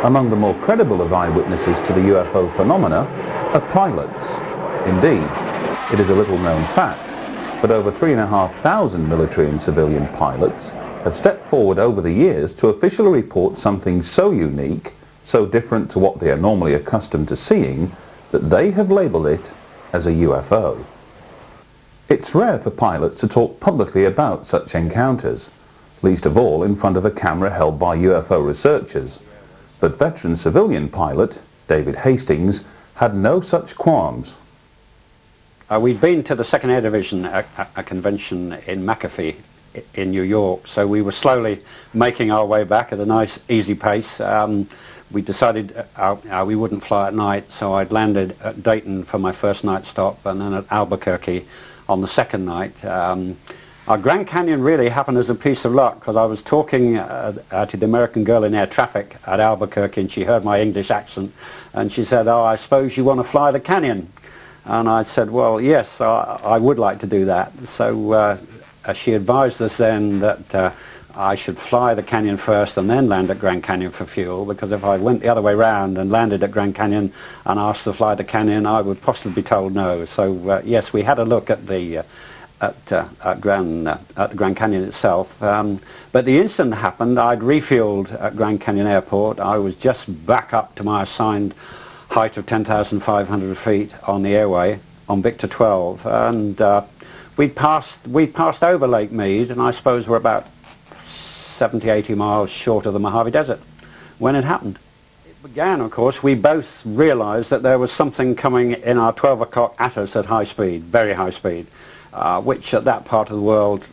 Among the more credible of eyewitnesses to the UFO phenomena are pilots. Indeed, it is a little known fact, but over 3,500 military and civilian pilots have stepped forward over the years to officially report something so unique, so different to what they are normally accustomed to seeing, that they have labelled it as a UFO. It's rare for pilots to talk publicly about such encounters, least of all in front of a camera held by UFO researchers. But veteran civilian pilot David Hastings had no such qualms. We'd been to the 2nd Air Division, a convention in McAfee in New York, so we were slowly making our way back at a nice easy pace. We decided we wouldn't fly at night, so I'd landed at Dayton for my first night stop and then at Albuquerque on the second night. Our Grand Canyon really happened as a piece of luck, because I was talking to the American girl in air traffic at Albuquerque, and she heard my English accent, and she said, "Oh, I suppose you want to fly the canyon?" And I said, "Well, yes, I would like to do that." So she advised us then that I should fly the canyon first and then land at Grand Canyon for fuel, because if I went the other way round and landed at Grand Canyon and asked to fly the canyon, I would possibly be told no. So yes, we had a look at the at the Grand Canyon itself, but the incident happened. I'd refueled at Grand Canyon Airport. I was just back up to my assigned height of 10,500 feet on the airway on Victor 12, and we'd passed over Lake Mead, and I suppose we're about 70-80 miles short of the Mojave Desert when it happened. It began, of course, we both realized that there was something coming in our 12 o'clock at us at high speed, very high speed. Which at that part of the world,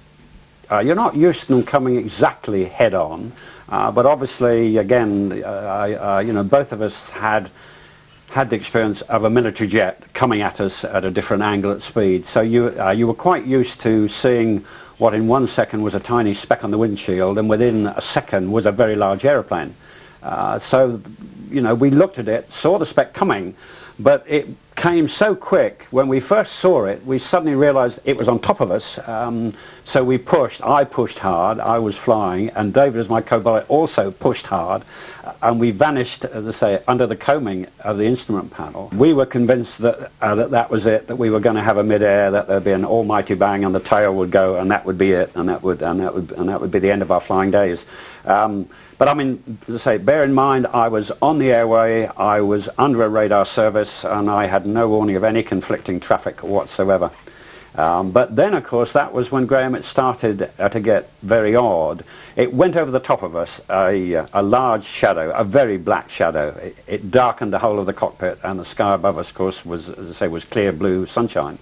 you're not used to them coming exactly head on, but obviously, again, you know, both of us had the experience of a military jet coming at us at a different angle at speed. So you were quite used to seeing what in 1 second was a tiny speck on the windshield, and within a second was a very large aeroplane. So, you know, we looked at it, saw the speck coming, but it came so quick. When we first saw it, we suddenly realized it was on top of us. So we pushed. I pushed hard. I was flying, and David, as my co-pilot, also pushed hard, and we vanished, as I say, under the coaming of the instrument panel. We were convinced that that was it, that we were going to have a mid-air, that there'd be an almighty bang, and the tail would go, and that would be it, and that would be the end of our flying days. But I mean, as I say, bear in mind, I was on the airway, I was under a radar service, and I had no warning of any conflicting traffic whatsoever. But then, of course, that was when, Graham, it started to get very odd. It went over the top of us, a large shadow, a very black shadow. It darkened the whole of the cockpit, and the sky above us, of course, was, as I say, was clear blue sunshine.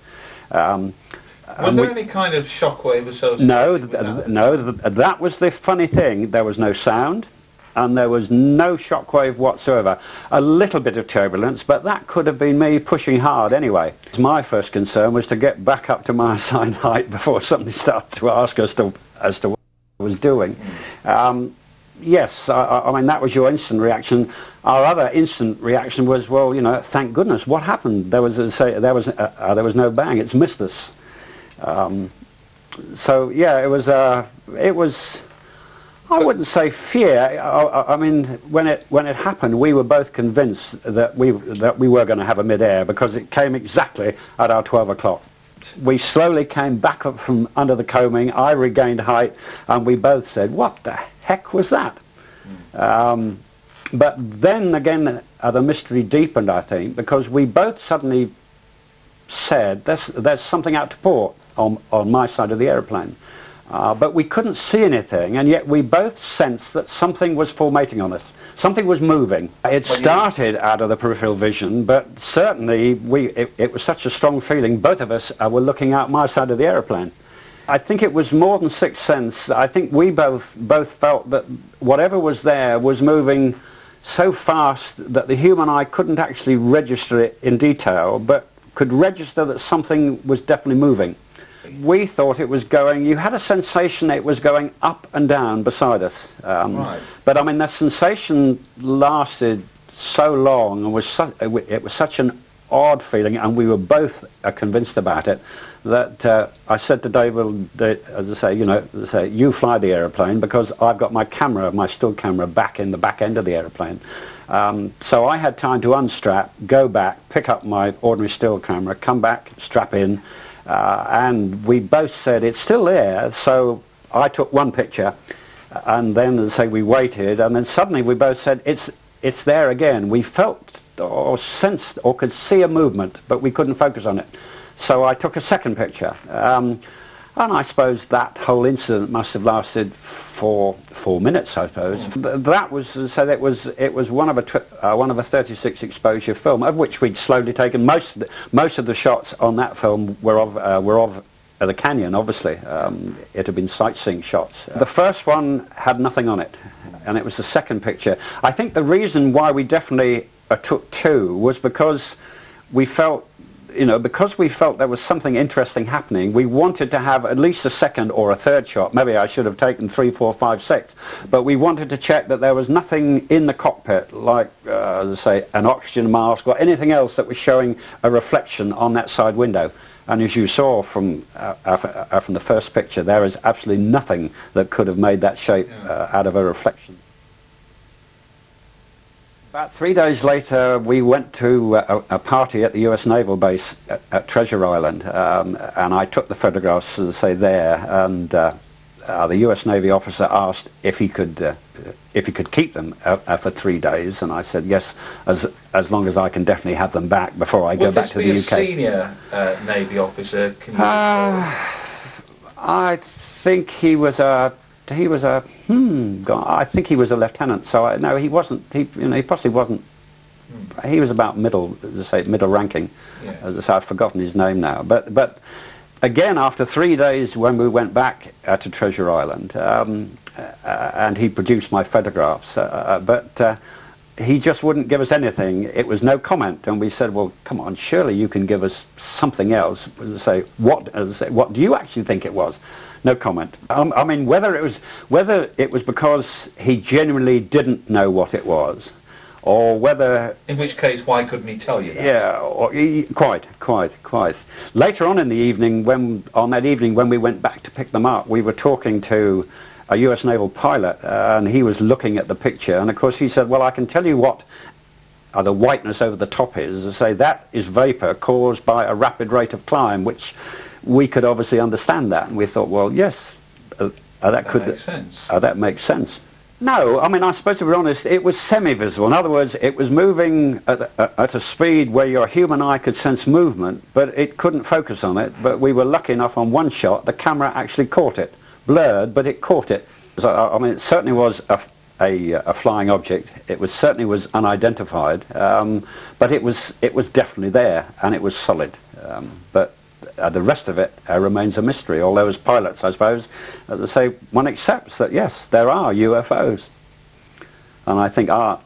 Was there any kind of shockwave associated with that? No, that was the funny thing. There was no sound, and there was no shockwave whatsoever. A little bit of turbulence, but that could have been me pushing hard anyway. My first concern was to get back up to my assigned height before somebody started to ask us as to what I was doing. Yes, I mean, that was your instant reaction. Our other instant reaction was, well, you know, thank goodness, what happened? There was no bang. It's missed us. So yeah, it was. I wouldn't say fear. I mean, when it happened, we were both convinced that we were going to have a mid-air, because it came exactly at our 12 o'clock. We slowly came back up from under the coaming. I regained height, and we both said, "What the heck was that?" But then again, the mystery deepened, I think, because we both suddenly said, "There's something out to port on my side of the aeroplane." But we couldn't see anything, and yet we both sensed that something was formating on us. Something was moving. It started out of the peripheral vision, but certainly it was such a strong feeling. Both of us were looking out my side of the aeroplane. I think it was more than sixth sense. I think we both felt that whatever was there was moving so fast that the human eye couldn't actually register it in detail, but could register that something was definitely moving. We thought it was going, you had a sensation it was going up and down beside us. Right. But I mean, the sensation lasted so long, and it was such an odd feeling, and we were both convinced about it, that I said to David, as I say, you know, you fly the aeroplane, because I've got my camera, my still camera, back in the back end of the aeroplane. So I had time to unstrap, go back, pick up my ordinary still camera, come back, strap in, and we both said it's still there. So I took one picture, and then, as I say, we waited, and then suddenly we both said it's there again. We felt or sensed or could see a movement, but we couldn't focus on it. So I took a second picture, and I suppose that whole incident must have lasted for 4 minutes, I suppose. That was, so that it was one of a 36 exposure film, of which we'd slowly taken most of the shots on that film were of the canyon. Obviously, it had been sightseeing shots. The first one had nothing on it, and it was the second picture. I think the reason why we definitely took two was because we felt, you know, because we felt there was something interesting happening. We wanted to have at least a second or a third shot. Maybe I should have taken 3, 4, 5, 6. But we wanted to check that there was nothing in the cockpit, like, say, an oxygen mask or anything else that was showing a reflection on that side window. And as you saw from the first picture, there is absolutely nothing that could have made that shape out of a reflection. About 3 days later, we went to a party at the US Naval Base at Treasure Island, and I took the photographs, as I say, there, and the US Navy officer asked if he could keep them for 3 days, and I said yes, as long as I can definitely have them back before I go back to the UK. Would this be a senior Navy officer? I think he was a I think he was a lieutenant. So no, he wasn't. He possibly wasn't. He was about middle, as I say, middle ranking. Yes. As I say, I've forgotten his name now. But again, after 3 days, when we went back to Treasure Island, and he produced my photographs, but he just wouldn't give us anything. It was no comment, and we said, well, come on, surely you can give us something else. As I say, what do you actually think it was? No comment. I mean, whether it was because he genuinely didn't know what it was, or whether... In which case, why couldn't he tell you that? Yeah, quite. Later on in the evening, on that evening when we went back to pick them up, we were talking to a US naval pilot, and he was looking at the picture, and of course he said, well, I can tell you what the whiteness over the top is. I say that is vapor caused by a rapid rate of climb, which we could obviously understand that, and we thought, well, yes, that makes sense. That makes sense. No, I mean, I suppose to be honest, it was semi-visible. In other words, it was moving at a speed where your human eye could sense movement, but it couldn't focus on it. But we were lucky enough on one shot, the camera actually caught it. Blurred, but it caught it. So, I mean, it certainly was a flying object. It certainly was unidentified, but it was definitely there, and it was solid. But the rest of it remains a mystery, although as pilots, I suppose, as I say, one accepts that, yes, there are UFOs. And I think our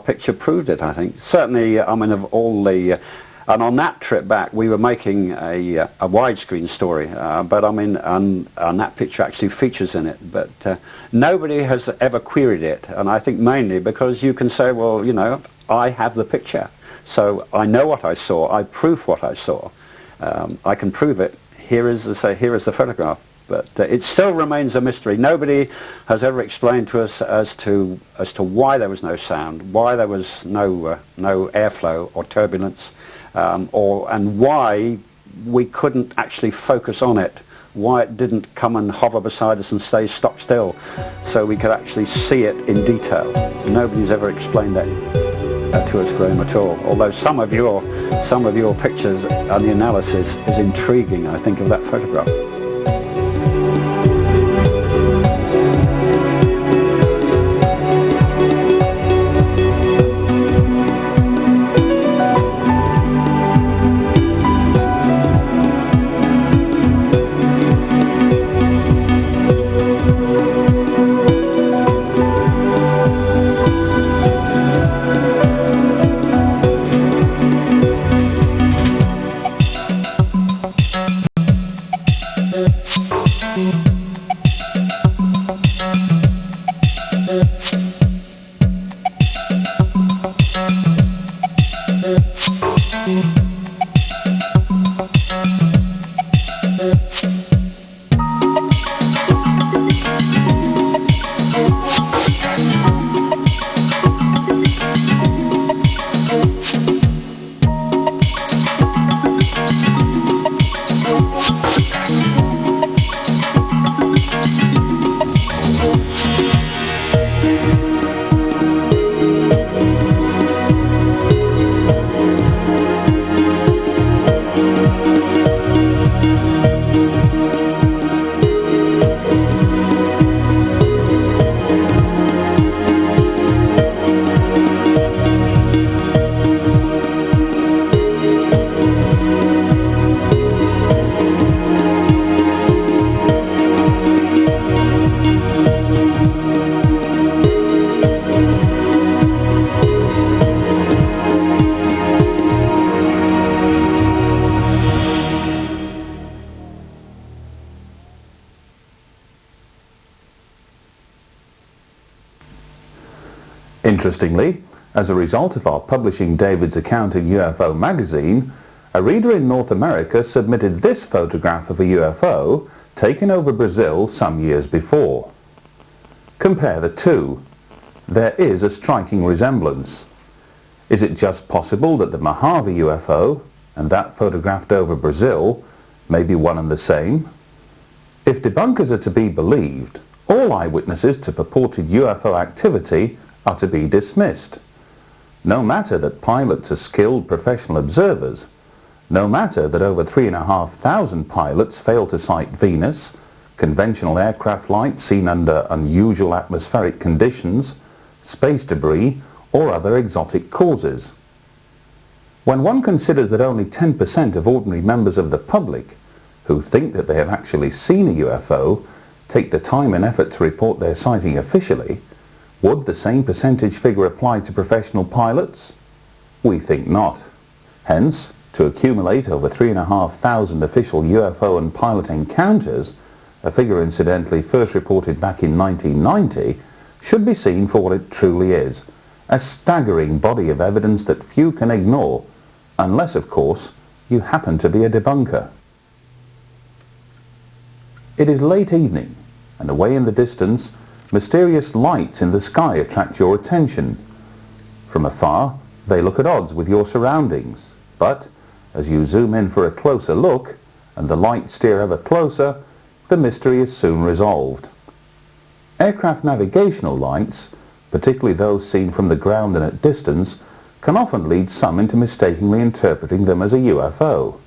picture proved it, I think. Certainly, I mean, of all the... and on that trip back, we were making a widescreen story, but I mean, and that picture actually features in it. But nobody has ever queried it, and I think mainly because you can say, well, you know, I have the picture. So I know what I saw, I prove what I saw. I can prove it. Here is the photograph. But it still remains a mystery. Nobody has ever explained to us as to why there was no sound, why there was no airflow or turbulence, and why we couldn't actually focus on it, why it didn't come and hover beside us and stay stock still, so we could actually see it in detail. Nobody's ever explained that to us, Grahm, at all. Although some of your pictures and the analysis is intriguing, I think, of that photograph. Interestingly, as a result of our publishing David's account in UFO Magazine, a reader in North America submitted this photograph of a UFO taken over Brazil some years before. Compare the two. There is a striking resemblance. Is it just possible that the Mojave UFO and that photographed over Brazil may be one and the same? If debunkers are to be believed, all eyewitnesses to purported UFO activity are to be dismissed. No matter that pilots are skilled professional observers, no matter that over 3,500 pilots fail to sight Venus, conventional aircraft light seen under unusual atmospheric conditions, space debris, or other exotic causes. When one considers that only 10% of ordinary members of the public who think that they have actually seen a UFO take the time and effort to report their sighting officially, would the same percentage figure apply to professional pilots? We think not. Hence, to accumulate over 3,500 official UFO and pilot encounters, a figure incidentally first reported back in 1990, should be seen for what it truly is, a staggering body of evidence that few can ignore, unless, of course, you happen to be a debunker. It is late evening, and away in the distance, mysterious lights in the sky attract your attention. From afar, they look at odds with your surroundings, but as you zoom in for a closer look, and the lights steer ever closer, the mystery is soon resolved. Aircraft navigational lights, particularly those seen from the ground and at distance, can often lead some into mistakenly interpreting them as a UFO.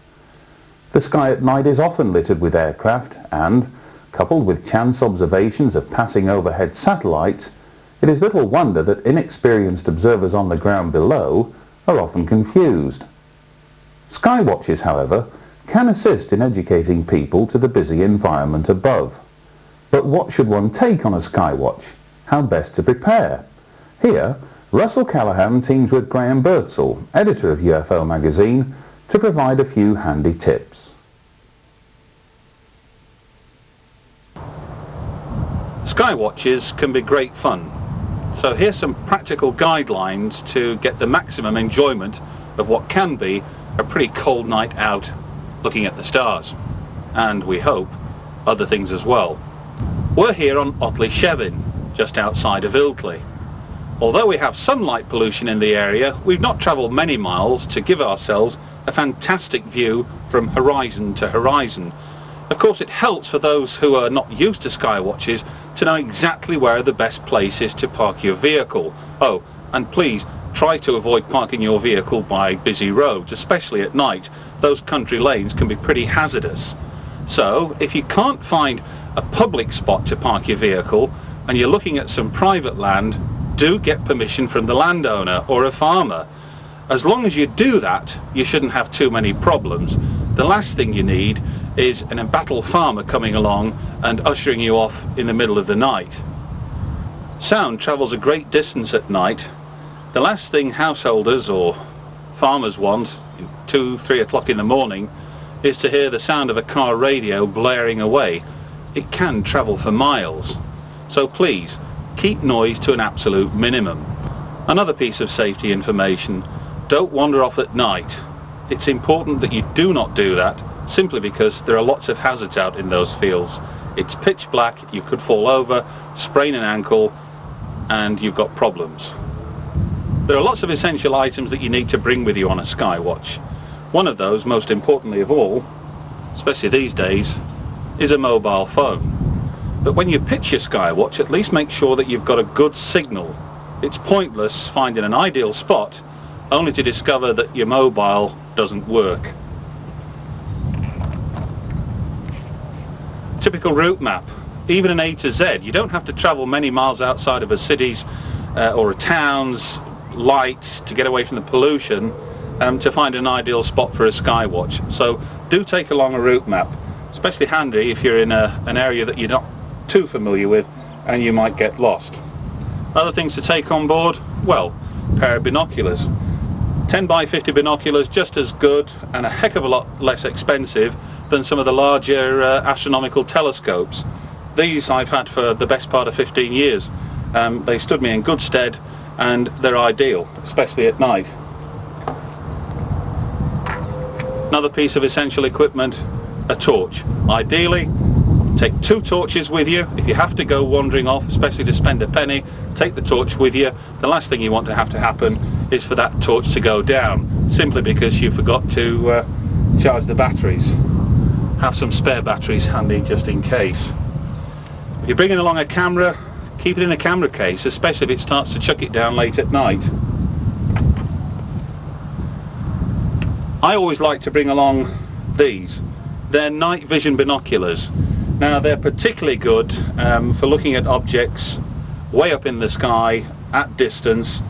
The sky at night is often littered with aircraft and, coupled with chance observations of passing overhead satellites, it is little wonder that inexperienced observers on the ground below are often confused. Sky watches, however, can assist in educating people to the busy environment above. But what should one take on a sky watch? How best to prepare? Here, Russel Callaghan teams with W.Birdsall, editor of UFO Magazine, to provide a few handy tips. Sky watches can be great fun. So here's some practical guidelines to get the maximum enjoyment of what can be a pretty cold night out looking at the stars. And we hope other things as well. We're here on Otley Shevin, just outside of Ilkley. Although we have sunlight pollution in the area, we've not travelled many miles to give ourselves a fantastic view from horizon to horizon. Of course, it helps for those who are not used to sky watches to know exactly where the best place is to park your vehicle. Oh, and please try to avoid parking your vehicle by busy roads, especially at night. Those country lanes can be pretty hazardous. So, if you can't find a public spot to park your vehicle and you're looking at some private land, do get permission from the landowner or a farmer. As long as you do that, you shouldn't have too many problems. The last thing you need is an embattled farmer coming along and ushering you off in the middle of the night. Sound travels a great distance at night. The last thing householders or farmers want at 2-3 o'clock in the morning is to hear the sound of a car radio blaring away. It can travel for miles. So please, keep noise to an absolute minimum. Another piece of safety information: don't wander off at night. It's important that you do not do that, simply because there are lots of hazards out in those fields. It's pitch black, you could fall over, sprain an ankle, and you've got problems. There are lots of essential items that you need to bring with you on a sky watch. One of those, most importantly of all, especially these days, is a mobile phone. But when you pitch your sky watch, at least make sure that you've got a good signal. It's pointless finding an ideal spot only to discover that your mobile doesn't work. Typical route map, even an A to Z. You don't have to travel many miles outside of a city's or a town's lights to get away from the pollution to find an ideal spot for a sky watch. So do take along a route map, especially handy if you're in an area that you're not too familiar with and you might get lost. Other things to take on board? Well, a pair of binoculars. 10 by 50 binoculars, just as good and a heck of a lot less expensive than some of the larger astronomical telescopes. These I've had for the best part of 15 years. They stood me in good stead and they're ideal, especially at night. Another piece of essential equipment, a torch. Ideally, take 2 torches with you. If you have to go wandering off, especially to spend a penny, take the torch with you. The last thing you want to have to happen is for that torch to go down, simply because you forgot to charge the batteries. Have some spare batteries handy just in case. If you're bringing along a camera, keep it in a camera case, especially if it starts to chuck it down late at night. I always like to bring along these. They're night vision binoculars. Now they're particularly good for looking at objects way up in the sky, at distance,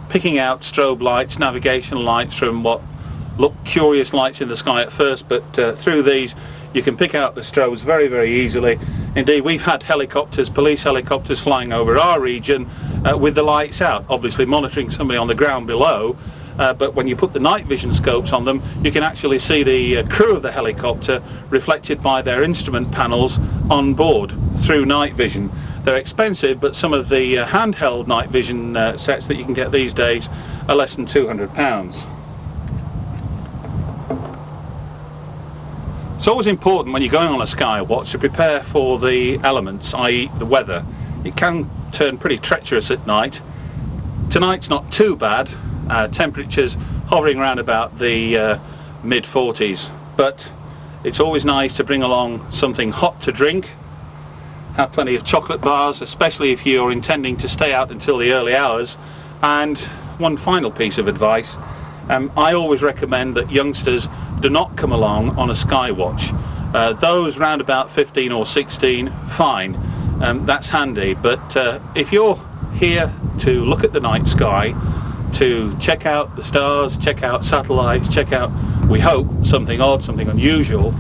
picking out strobe lights, navigational lights from what look curious lights in the sky at first, but through these you can pick out the strobes very, very easily. Indeed, we've had helicopters, police helicopters flying over our region with the lights out, obviously monitoring somebody on the ground below, but when you put the night vision scopes on them, you can actually see the crew of the helicopter reflected by their instrument panels on board through night vision. They're expensive, but some of the handheld night vision sets that you can get these days are less than £200. It's always important when you're going on a sky watch to prepare for the elements, i.e. the weather. It can turn pretty treacherous at night. Tonight's not too bad, temperatures hovering around about the mid-40s, but it's always nice to bring along something hot to drink, have plenty of chocolate bars, especially if you're intending to stay out until the early hours. And one final piece of advice, I always recommend that youngsters do not come along on a Skywatch. Those round about 15 or 16, fine, that's handy, but if you're here to look at the night sky, to check out the stars, check out satellites, check out, we hope, something odd, something unusual,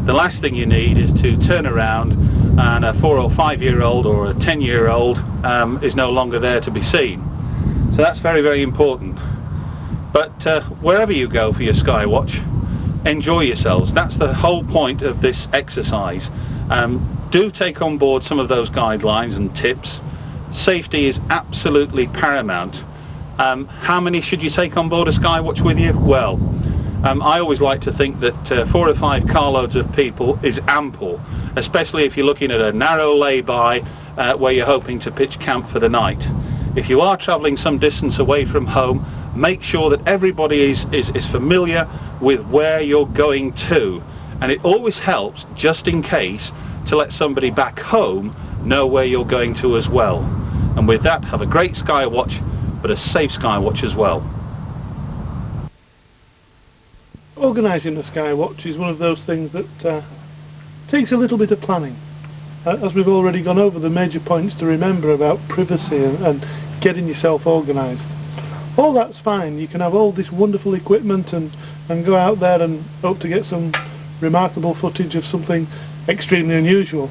the last thing you need is to turn around and a 4 or 5 year old or a 10-year-old is no longer there to be seen. So that's very, very important. But wherever you go for your Skywatch, enjoy yourselves. That's the whole point of this exercise. Do take on board some of those guidelines and tips. Safety is absolutely paramount. How many should you take on board a Skywatch with you? Well, I always like to think that 4 or 5 carloads of people is ample, especially if you're looking at a narrow lay-by where you're hoping to pitch camp for the night. If you are travelling some distance away from home, make sure that everybody is familiar with where you're going to. And it always helps, just in case, to let somebody back home know where you're going to as well. And with that, have a great Skywatch, but a safe Skywatch as well. Organising a Skywatch is one of those things that takes a little bit of planning. As we've already gone over the major points to remember about privacy and getting yourself organised. All that's fine. You can have all this wonderful equipment and go out there and hope to get some remarkable footage of something extremely unusual.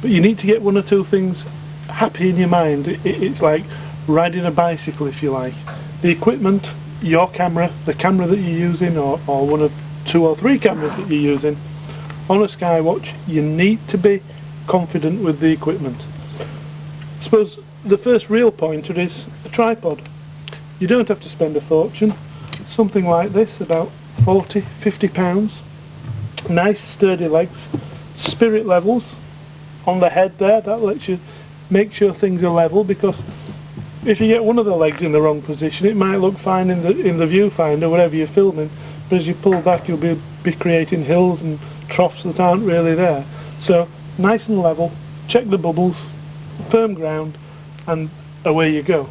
But you need to get one or two things happy in your mind. It's like riding a bicycle, if you like. The equipment, your camera, the camera that you're using, or one of 2 or 3 cameras that you're using. On a Skywatch, you need to be confident with the equipment. I suppose the first real pointer is a tripod. You don't have to spend a fortune. Something like this, about 40, 50 pounds. Nice sturdy legs, spirit levels on the head there, that lets you make sure things are level, because if you get one of the legs in the wrong position, it might look fine in the viewfinder wherever you're filming, but as you pull back you'll be creating hills and troughs that aren't really there. So nice and level, check the bubbles, firm ground, and away you go.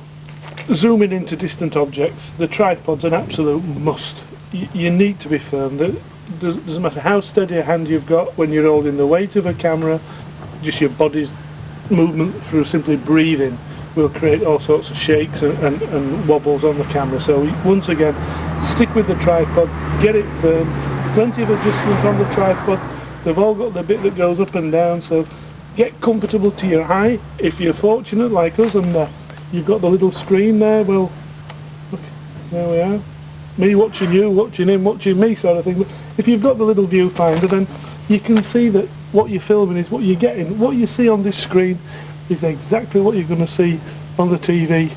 Zooming into distant objects, the tripod's an absolute must. You need to be firm. Doesn't matter how steady a hand you've got when you're holding the weight of a camera, just your body's movement through simply breathing will create all sorts of shakes and wobbles on the camera. So once again, stick with the tripod, get it firm, plenty of adjustment on the tripod. They've all got the bit that goes up and down, so get comfortable to your eye. If you're fortunate like us and you've got the little screen there, well, look, there we are. Me watching you, watching him, watching me sort of thing. But if you've got the little viewfinder, then you can see that what you're filming is what you're getting. What you see on this screen is exactly what you're going to see on the TV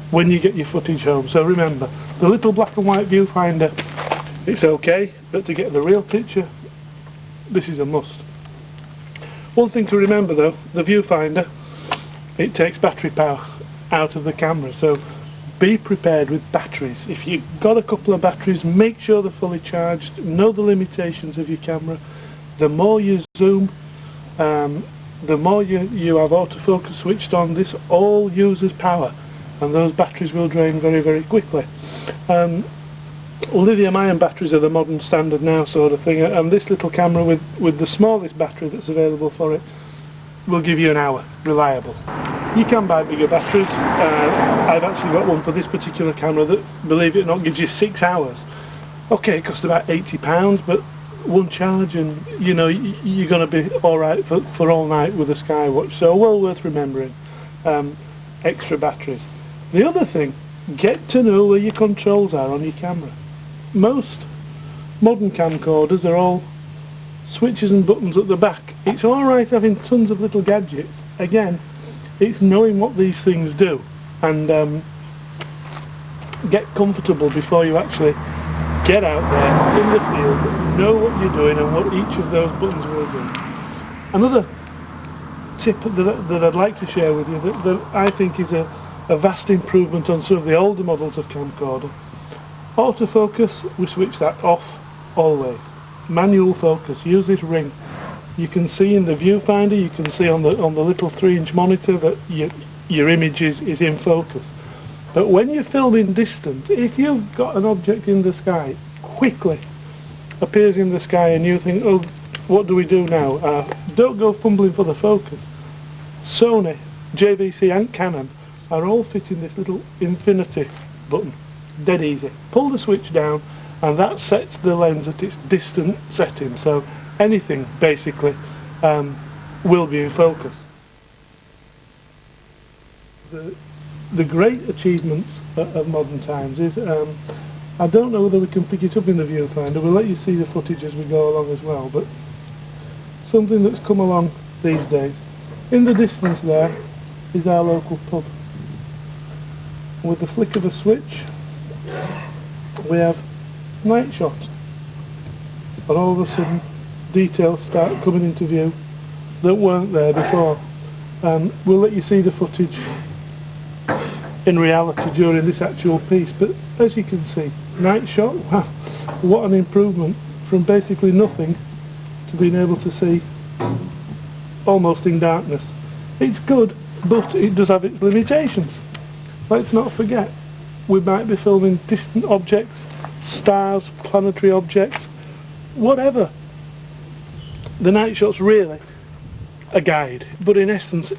when you get your footage home. So remember, the little black and white viewfinder, it's okay, but to get the real picture, this is a must. One thing to remember though, the viewfinder, it takes battery power out of the camera, so be prepared with batteries. If you've got a couple of batteries, make sure they're fully charged, know the limitations of your camera. The more you zoom, the more you have autofocus switched on, this all uses power, and those batteries will drain very, very quickly. Lithium-ion batteries are the modern standard now, sort of thing, and this little camera with the smallest battery that's available for it will give you an hour, reliable. You can buy bigger batteries. I've actually got one for this particular camera that, believe it or not, gives you 6 hours. Okay, it cost about £80, but one charge and you know you're going to be alright for all night with a Skywatch, so well worth remembering. Extra batteries. The other thing, get to know where your controls are on your camera. Most modern camcorders are all switches and buttons at the back. It's alright having tons of little gadgets. Again, it's knowing what these things do, and get comfortable before you actually get out there in the field, know what you're doing and what each of those buttons will do. Another tip that I'd like to share with you that I think is a vast improvement on some of the older models of camcorder. Autofocus, we switch that off always. Manual focus, use this ring. You can see in the viewfinder, you can see on the little 3-inch monitor that your image is in focus. But when you're filming distance, if you've got an object in the sky, quickly appears in the sky and you think, oh, what do we do now? Don't go fumbling for the focus. Sony, JVC and Canon are all fitting this little infinity button. Dead easy. Pull the switch down and that sets the lens at its distant setting. So anything basically will be in focus. The great achievements of modern times is, I don't know whether we can pick it up in the viewfinder, we'll let you see the footage as we go along as well, but something that's come along these days. In the distance there is our local pub. With the flick of a switch we have night shot, and all of a sudden details start coming into view that weren't there before. We'll let you see the footage in reality during this actual piece, but as you can see, night shot, wow, what an improvement from basically nothing to being able to see almost in darkness. It's good, but it does have its limitations. Let's not forget, we might be filming distant objects, stars, planetary objects, whatever. The night shot's really a guide, but in essence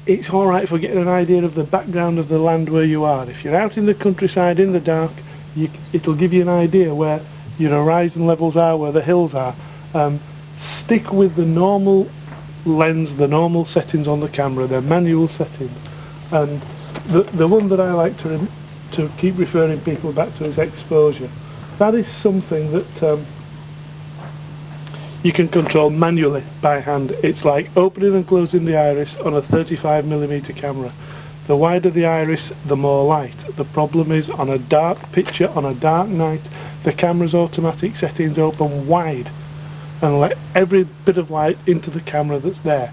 it's alright for getting an idea of the background of the land where you are. If you're out in the countryside in the dark, it'll give you an idea where your horizon levels are, where the hills are. Stick with the normal lens, the normal settings on the camera, their manual settings. And the one that I like to keep referring people back to is exposure. That is something that you can control manually by hand. It's like opening and closing the iris on a 35mm camera. The wider the iris, the more light. The problem is, on a dark picture, on a dark night, the camera's automatic settings open wide and let every bit of light into the camera that's there.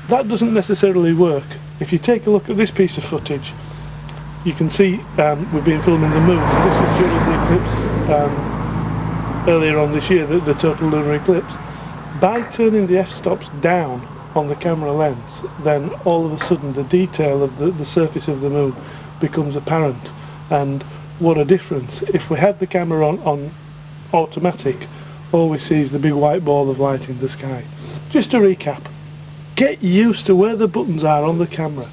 That doesn't necessarily work. If you take a look at this piece of footage, you can see we've been filming the moon. This was during the eclipse earlier on this year, the total lunar eclipse. By turning the f-stops down on the camera lens, then all of a sudden the detail of the surface of the moon becomes apparent. And what a difference. If we had the camera on automatic, all we see is the big white ball of light in the sky. Just to recap, get used to where the buttons are on the camera.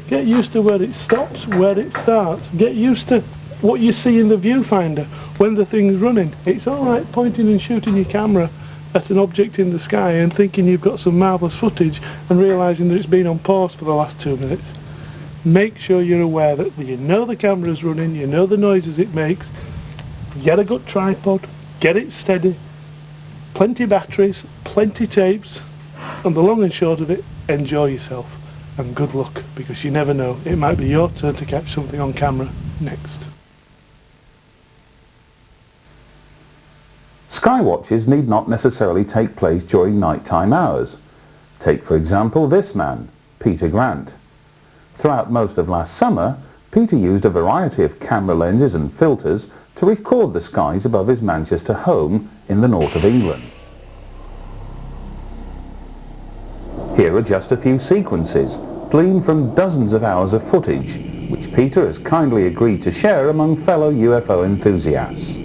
Get used to where it stops, where it starts. Get used to what you see in the viewfinder when the thing's running. It's alright pointing and shooting your camera at an object in the sky and thinking you've got some marvellous footage and realising that it's been on pause for the last 2 minutes. Make sure you're aware that you know the camera's running, you know the noises it makes. Get a good tripod, get it steady, plenty batteries, plenty tapes, and the long and short of it, enjoy yourself. And good luck, because you never know, it might be your turn to catch something on camera next. Skywatches need not necessarily take place during nighttime hours. Take for example this man, Peter Grant. Throughout most of last summer, Peter used a variety of camera lenses and filters to record the skies above his Manchester home in the north of England. Here are just a few sequences, gleaned from dozens of hours of footage, which Peter has kindly agreed to share among fellow UFO enthusiasts.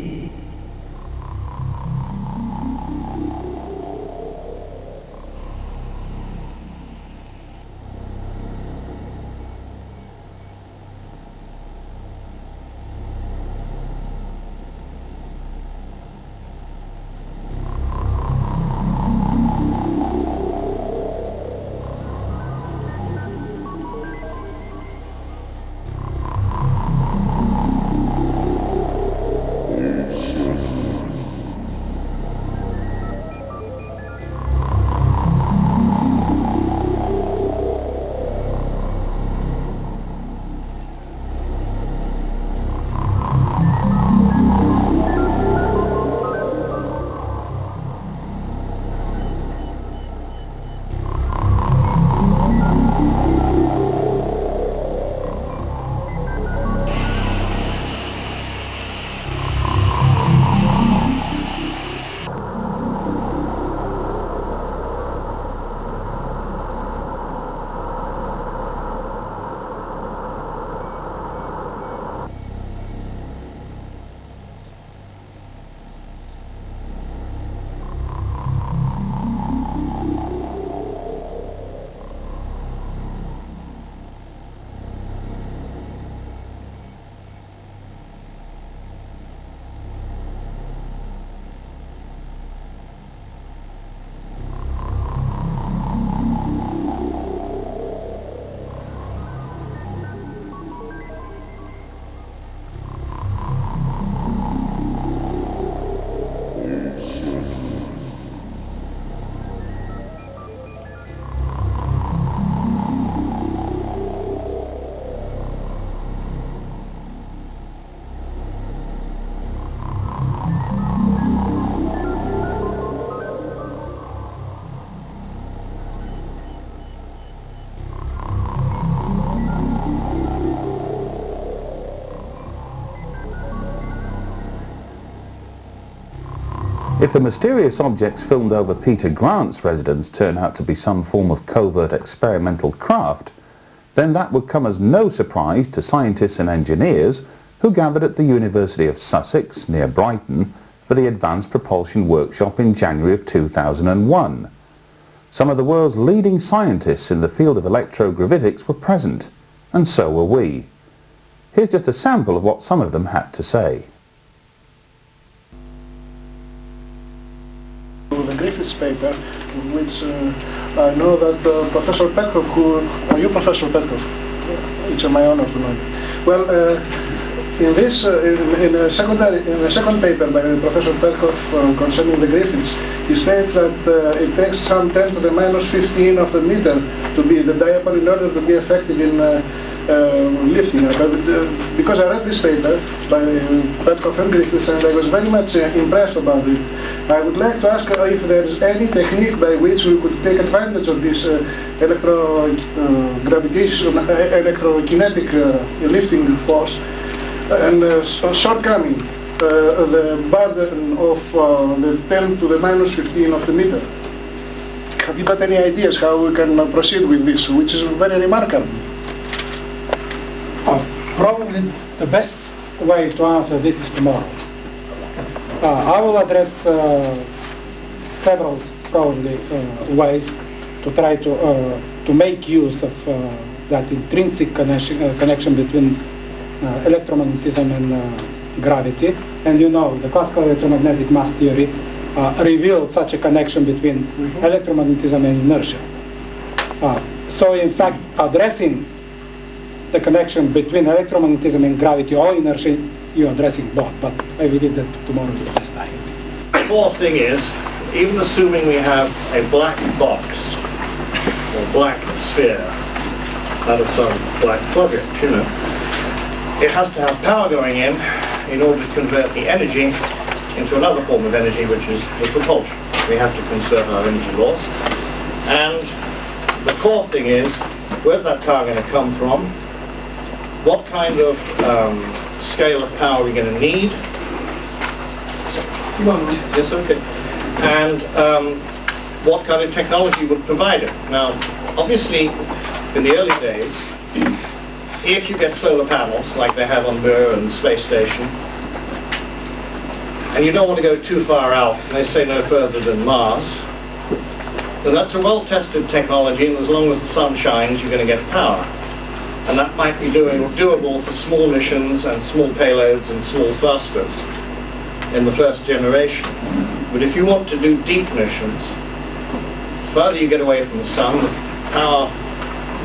If the mysterious objects filmed over Peter Grant's residence turn out to be some form of covert experimental craft, then that would come as no surprise to scientists and engineers who gathered at the University of Sussex, near Brighton, for the Advanced Propulsion Workshop in January of 2001. Some of the world's leading scientists in the field of electrogravitics were present, and so were we. Here's just a sample of what some of them had to say. The Griffiths paper, which I know that Professor Petkov, are you Professor Petkov? It's my honor to know you. Well, in this, in a second paper by Professor Petkov concerning the Griffiths, he states that it takes some 10 to the minus 15 of the meter to be the dipole in order to be effective in lifting. Because I read this paper by Petkov and Griffiths, and I was very much impressed about it. I would like to ask if there is any technique by which we could take advantage of this electrokinetic lifting force and shortcoming the burden of the 10 to the minus 15 of the meter. Have you got any ideas how we can proceed with this, which is very remarkable? Probably the best way to answer this is tomorrow. I will address several probably ways to try to make use of that intrinsic connection between electromagnetism and gravity. And you know, the classical electromagnetic mass theory revealed such a connection between electromagnetism and inertia. So in fact, addressing the connection between electromagnetism and gravity or inertia, you're addressing both, but I believe that tomorrow is the best time. The more thing is, even assuming we have a black box or black sphere out of some black project, you know, it has to have power going in order to convert the energy into another form of energy, which is the propulsion. We have to conserve our energy loss. And the core thing is, where's that power going to come from? What kind of scale of power are we going to need? Yes, okay. And what kind of technology would provide it? Now, obviously, in the early days, if you get solar panels, like they have on Mir and the space station, and you don't want to go too far out, and they say no further than Mars, then that's a well-tested technology, and as long as the sun shines, you're going to get power. And that might be doable for small missions and small payloads and small thrusters in the first generation. But if you want to do deep missions, the further you get away from the sun, the power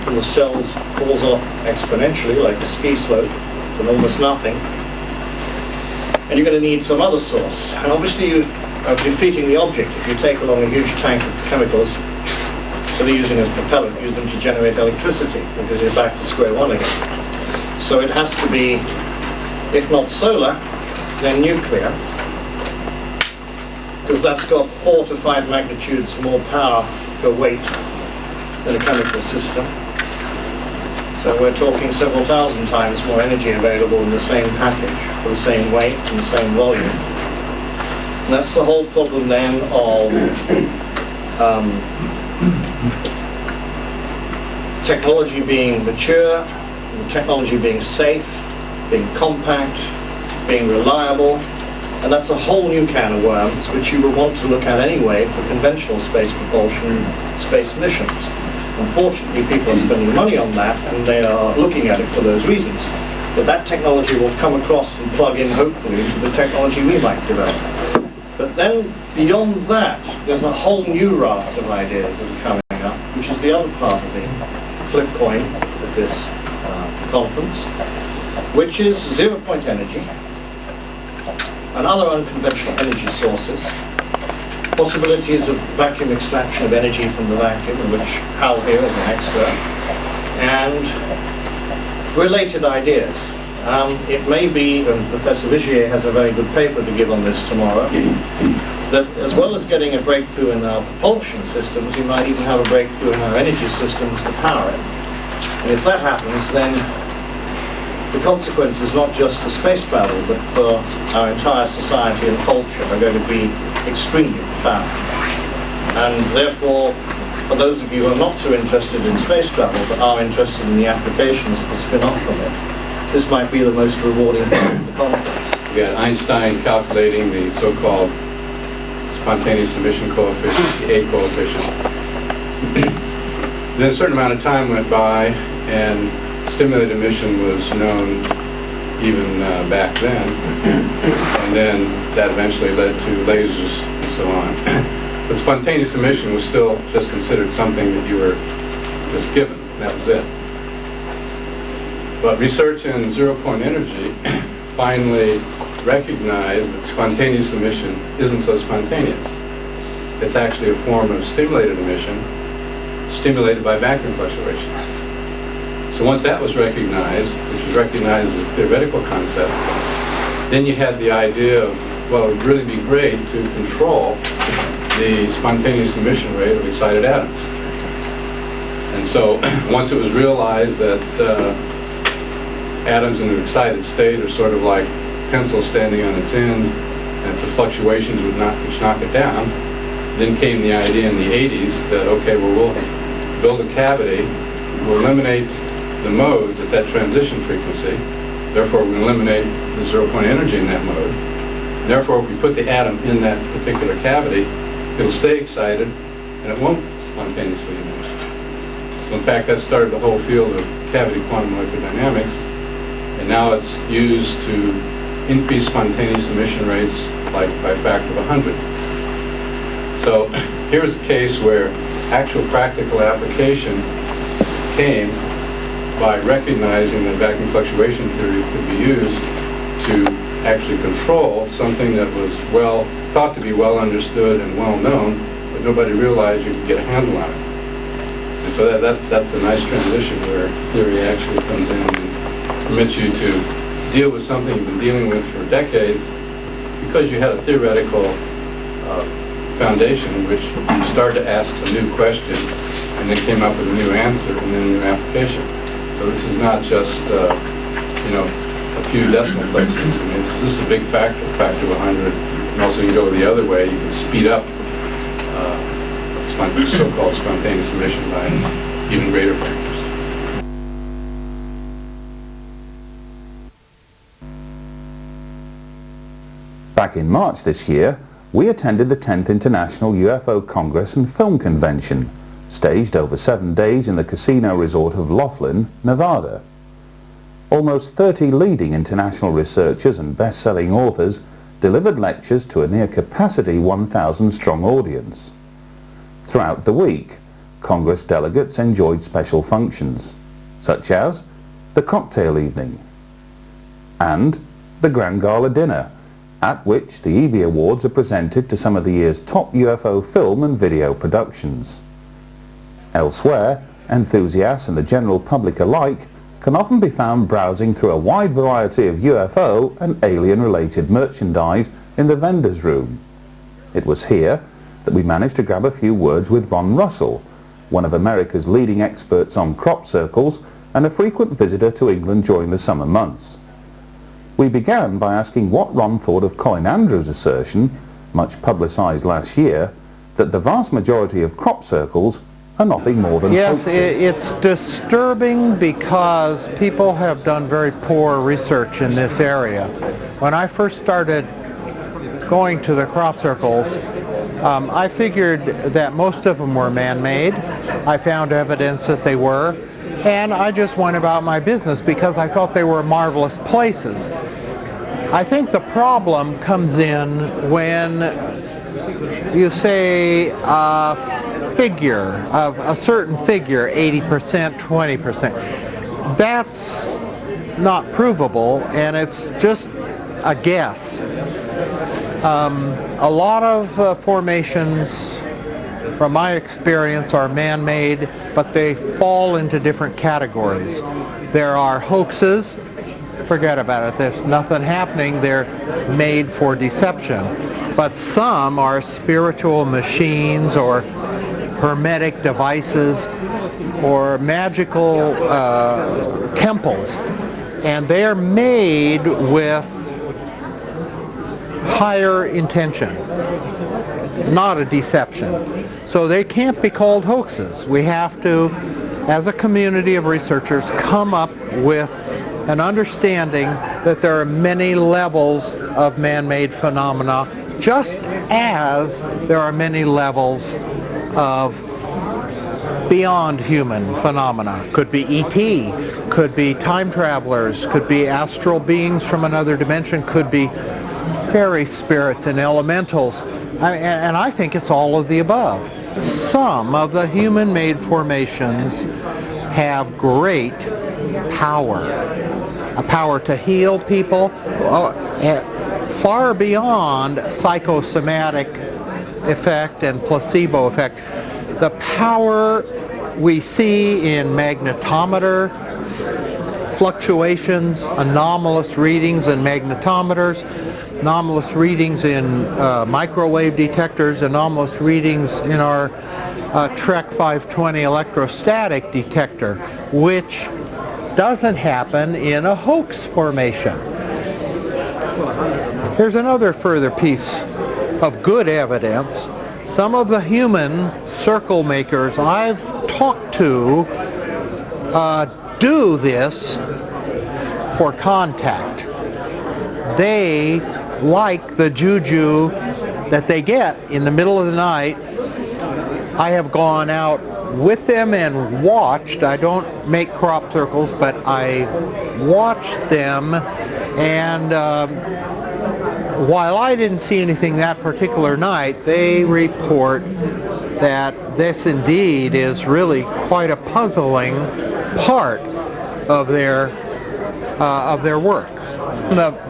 from the cells falls off exponentially, like a ski slope, to almost nothing. And you're going to need some other source. And obviously you are defeating the object if you take along a huge tank of chemicals that are using as propellant, use them to generate electricity, because you're back to square one again. So it has to be, if not solar, then nuclear, because that's got 4 to 5 magnitudes more power per weight than a chemical system. So we're talking several thousand times more energy available in the same package, for the same weight and the same volume. And that's the whole problem then of technology being mature, technology being safe, being compact, being reliable, and that's a whole new can of worms which you will want to look at anyway for conventional space propulsion, space missions. Unfortunately, people are spending money on that, and they are looking at it for those reasons. But that technology will come across and plug in, hopefully, into the technology we might develop. But then, beyond that, there's a whole new raft of ideas that are coming up, which is the other part of the flip coin of this conference, which is zero-point energy and other unconventional energy sources, possibilities of vacuum extraction of energy from the vacuum, in which Hal here is an expert, and related ideas. It may be, and Professor Vigier has a very good paper to give on this tomorrow, that as well as getting a breakthrough in our propulsion systems, we might even have a breakthrough in our energy systems to power it. And if that happens, then the consequences, not just for space travel, but for our entire society and culture, are going to be extremely profound. And therefore, for those of you who are not so interested in space travel but are interested in the applications that will spin off from it, this might be the most rewarding part of the conference. We got Einstein calculating the so-called spontaneous emission coefficient, the A coefficient. Then a certain amount of time went by and stimulated emission was known even back then, and then that eventually led to lasers and so on. But spontaneous emission was still just considered something that you were just given. That was it. But research in zero-point energy finally recognized that spontaneous emission isn't so spontaneous. It's actually a form of stimulated emission, stimulated by vacuum fluctuations. So once that was recognized, which was recognized as a theoretical concept, then you had the idea of, well, it would really be great to control the spontaneous emission rate of excited atoms. And so once it was realized that atoms in an excited state are sort of like pencil standing on its end, and it's the fluctuations which knock it down, then came the idea in the 80s that, okay, well, we'll build a cavity, we'll eliminate the modes at that transition frequency, therefore we eliminate the zero-point energy in that mode. Therefore, if we put the atom in that particular cavity, it'll stay excited, and it won't spontaneously emit. So in fact, that started the whole field of cavity quantum electrodynamics, and now it's used to increase spontaneous emission rates like by a factor of 100. So here's a case where actual practical application came by recognizing that vacuum fluctuation theory could be used to actually control something that was thought to be well understood and well known, but nobody realized you could get a handle on it. And so that's a nice transition where theory actually comes in and permits you to deal with something you've been dealing with for decades because you had a theoretical foundation in which you started to ask a new question and then came up with a new answer and then a new application. So this is not just a few decimal places. I mean, this is a big factor of 100. And also you can go the other way. You can speed up so-called spontaneous emission by even greater factors. Back in March this year, we attended the 10th International UFO Congress and Film Convention, staged over 7 days in the casino resort of Laughlin, Nevada. Almost 30 leading international researchers and best-selling authors delivered lectures to a near-capacity 1,000-strong audience. Throughout the week, Congress delegates enjoyed special functions, such as the cocktail evening and the Grand Gala dinner, at which the EB Awards are presented to some of the year's top UFO film and video productions. Elsewhere, enthusiasts and the general public alike can often be found browsing through a wide variety of UFO and alien-related merchandise in the vendor's room. It was here that we managed to grab a few words with Ron Russel, one of America's leading experts on crop circles and a frequent visitor to England during the summer months. We began by asking what Ron thought of Colin Andrews' assertion, much publicised last year, that the vast majority of crop circles are nothing more than hoaxes. It's disturbing because people have done very poor research in this area. When I first started going to the crop circles, I figured that most of them were man-made. I found evidence that they were, and I just went about my business because I thought they were marvelous places. I think the problem comes in when you say a figure, of a certain figure, 80%, 20%. That's not provable, and it's just a guess. A lot of formations, from my experience, are man-made, but they fall into different categories. There are hoaxes. Forget about it. There's nothing happening. They're made for deception. But some are spiritual machines or hermetic devices or magical temples. And they're made with higher intention. not a deception. So they can't be called hoaxes. We have to, as a community of researchers, come up with an understanding that there are many levels of man-made phenomena, just as there are many levels of beyond human phenomena. Could be ET, could be time travelers, could be astral beings from another dimension, could be fairy spirits and elementals. And I think it's all of the above. Some of the human-made formations have great power. A power to heal people, far beyond psychosomatic effect and placebo effect. The power we see in magnetometer fluctuations, anomalous readings in magnetometers, anomalous readings in microwave detectors, anomalous readings in our Trek 520 electrostatic detector, which doesn't happen in a hoax formation. Here's another further piece of good evidence. Some of the human circle makers I've talked to do this for contact. They like the juju that they get in the middle of the night. I have gone out with them and watched. I don't make crop circles, but I watched them, and while I didn't see anything that particular night, they report that this indeed is really quite a puzzling part of their work.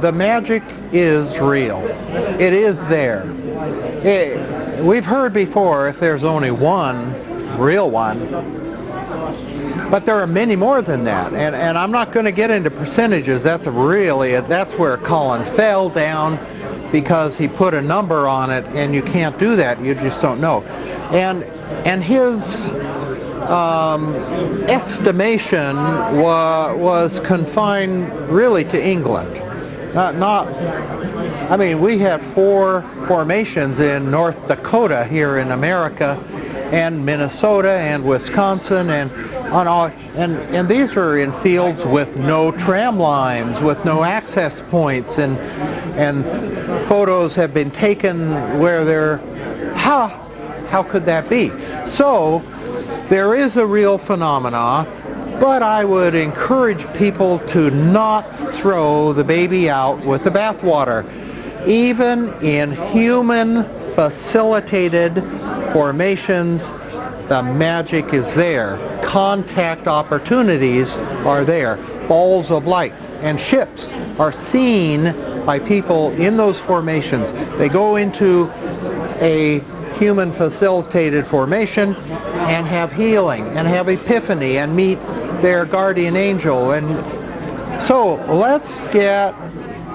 The magic is real. It is there. We've heard before if there's only one real one, but there are many more than that, and I'm not going to get into percentages. That's where Colin fell down, because he put a number on it, and you can't do that. You just don't know. And his estimation was confined really to England. I mean, we have 4 formations in North Dakota here in America, and Minnesota and Wisconsin, and these are in fields with no tram lines, with no access points, and photos have been taken where they're, how could that be? So there is a real phenomena, but I would encourage people to not throw the baby out with the bathwater. Even in human facilitated formations, the magic is there. Contact opportunities are there. Balls of light and ships are seen by people in those formations. They go into a human facilitated formation and have healing and have epiphany and meet their guardian angel. And so let's get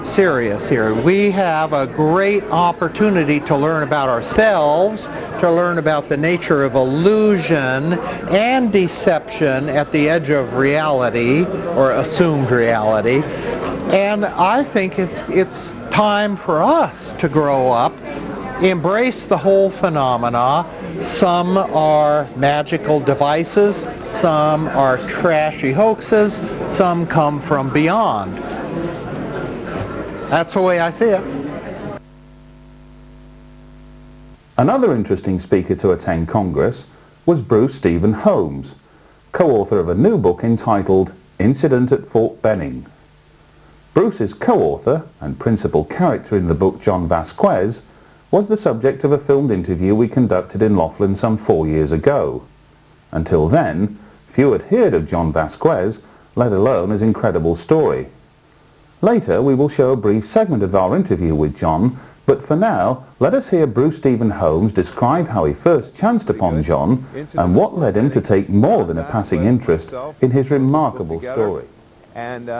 serious here. We have a great opportunity to learn about ourselves, to learn about the nature of illusion and deception at the edge of reality or assumed reality. And I think it's time for us to grow up, embrace the whole phenomena. Some are magical devices, some are trashy hoaxes, some come from beyond. That's the way I see it. Another interesting speaker to attend Congress was Bruce Stephen Holmes, co-author of a new book entitled Incident at Fort Benning. Bruce's co-author and principal character in the book, John Vasquez, was the subject of a filmed interview we conducted in Laughlin some 4 years ago. Until then, few had heard of John Vasquez, let alone his incredible story. Later, we will show a brief segment of our interview with John, but for now, let us hear Bruce Stephen Holmes describe how he first chanced upon John and what led him to take more than a passing interest in his remarkable story. And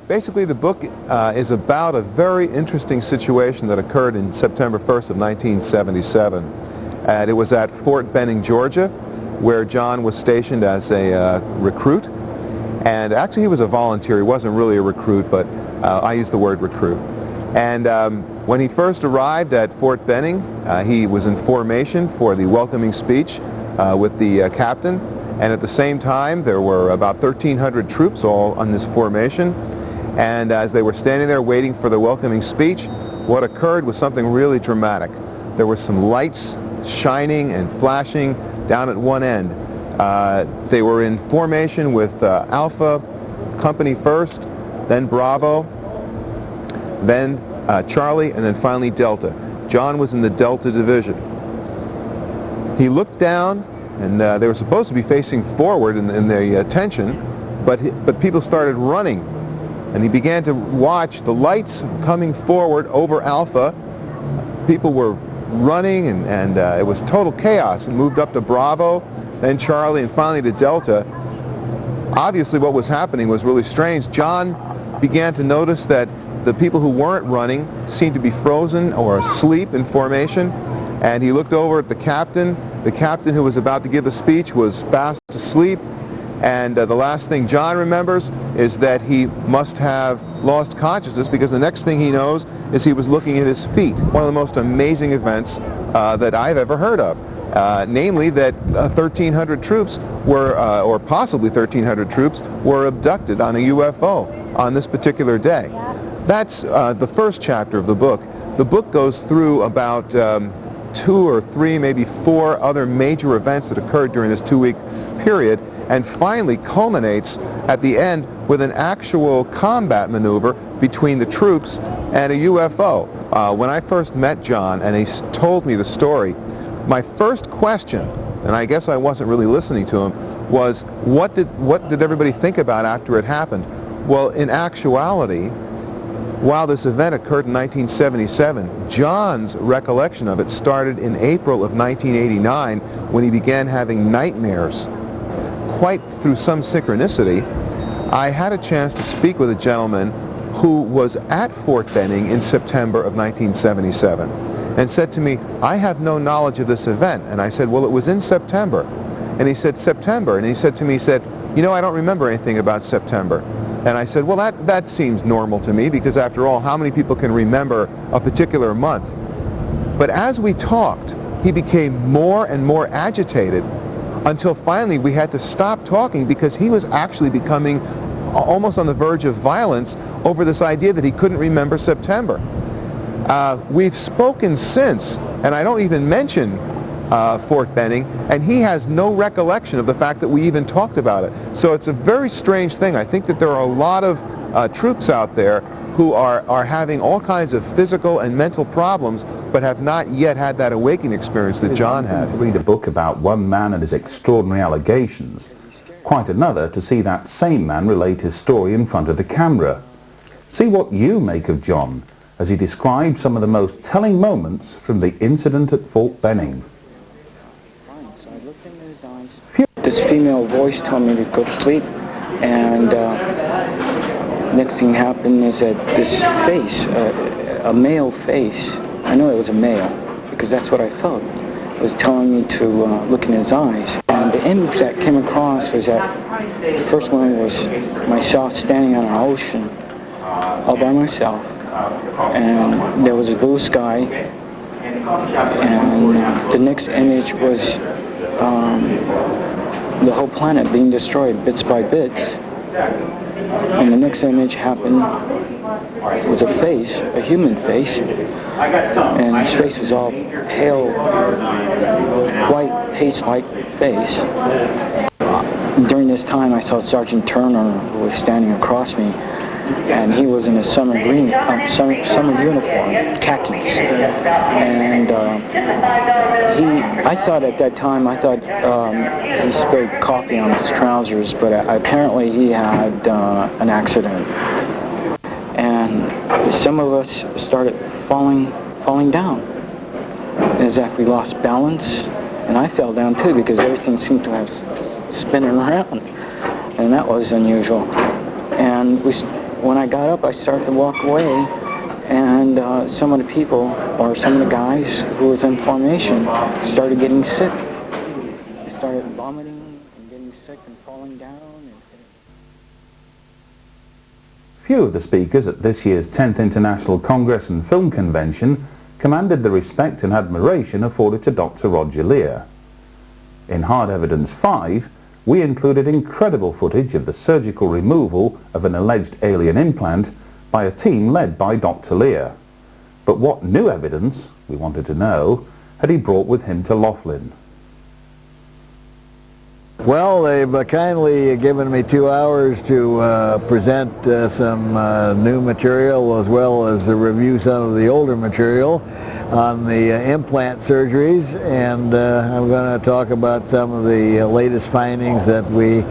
basically the book is about a very interesting situation that occurred in September 1st of 1977. And it was at Fort Benning, Georgia, where John was stationed as a recruit. And actually he was a volunteer. He wasn't really a recruit, but I use the word recruit. And When he first arrived at Fort Benning, he was in formation for the welcoming speech with the captain, and at the same time there were about 1,300 troops all on this formation, and as they were standing there waiting for the welcoming speech, what occurred was something really dramatic. There were some lights shining and flashing down at one end. They were in formation with Alpha Company first, then Bravo, then Charlie, and then finally Delta. John was in the Delta division. He looked down, and they were supposed to be facing forward in the attention, but people started running, and he began to watch the lights coming forward over Alpha. People were running, and it was total chaos, and moved up to Bravo, then Charlie, and finally to Delta. Obviously what was happening was really strange. John began to notice that the people who weren't running seemed to be frozen or asleep in formation, and he looked over at the captain. The captain who was about to give a speech was fast asleep, and the last thing John remembers is that he must have lost consciousness, because the next thing he knows is he was looking at his feet. One of the most amazing events that I've ever heard of. Namely that 1,300 troops were, or possibly 1,300 troops, were abducted on a UFO on this particular day. That's the first chapter of the book. The book goes through about 2 or 3, maybe 4 other major events that occurred during this 2-week period, and finally culminates at the end with an actual combat maneuver between the troops and a UFO. When I first met John and he told me the story, my first question, and I guess I wasn't really listening to him, was what did everybody think about after it happened? Well, in actuality, while this event occurred in 1977, John's recollection of it started in April of 1989 when he began having nightmares. Quite through some synchronicity, I had a chance to speak with a gentleman who was at Fort Benning in September of 1977 and said to me, "I have no knowledge of this event." And I said, "Well, it was in September." And he said, "September?" And he said to me, "You know, I don't remember anything about September." And I said, "Well, that seems normal to me, because after all, how many people can remember a particular month?" But as we talked, he became more and more agitated, until finally we had to stop talking, because he was actually becoming almost on the verge of violence over this idea that he couldn't remember September. We've spoken since, and I don't even mention Fort Benning, and he has no recollection of the fact that we even talked about it. So it's a very strange thing. I think that there are a lot of troops out there who are having all kinds of physical and mental problems, but have not yet had that awakening experience that John had. To read a book about one man and his extraordinary allegations, quite another to see that same man relate his story in front of the camera. See what you make of John as he describes some of the most telling moments from the incident at Fort Benning. This female voice told me to go to sleep, and next thing happened is that this face, a male face, I know it was a male because that's what I felt, was telling me to look in his eyes. And the image that came across was that the first one was myself standing on an ocean all by myself, and there was a blue sky, and the next image was the whole planet being destroyed bits by bits. And the next image happened was a face, a human face, and his face was all pale, white, paste-like face. During this time, I saw Sergeant Turner, who was standing across me, and he was in a summer green, summer uniform, khakis, and I thought at that time, he spilled coffee on his trousers, but apparently he had an accident, and some of us started falling down, as if we lost balance, and I fell down too, because everything seemed to have spinning around, and that was unusual. And when I got up, I started to walk away, and some of the people, or some of the guys who was in formation, started getting sick. They started vomiting and getting sick and falling down. Few of the speakers at this year's 10th International Congress and Film Convention commanded the respect and admiration afforded to Dr. Roger Leir. In Hard Evidence 5, we included incredible footage of the surgical removal of an alleged alien implant by a team led by Dr. Leir. But what new evidence, we wanted to know, had he brought with him to Laughlin? Well, they've kindly given me 2 hours to present some new material as well as review some of the older material on the implant surgeries, and I'm going to talk about some of the latest findings that we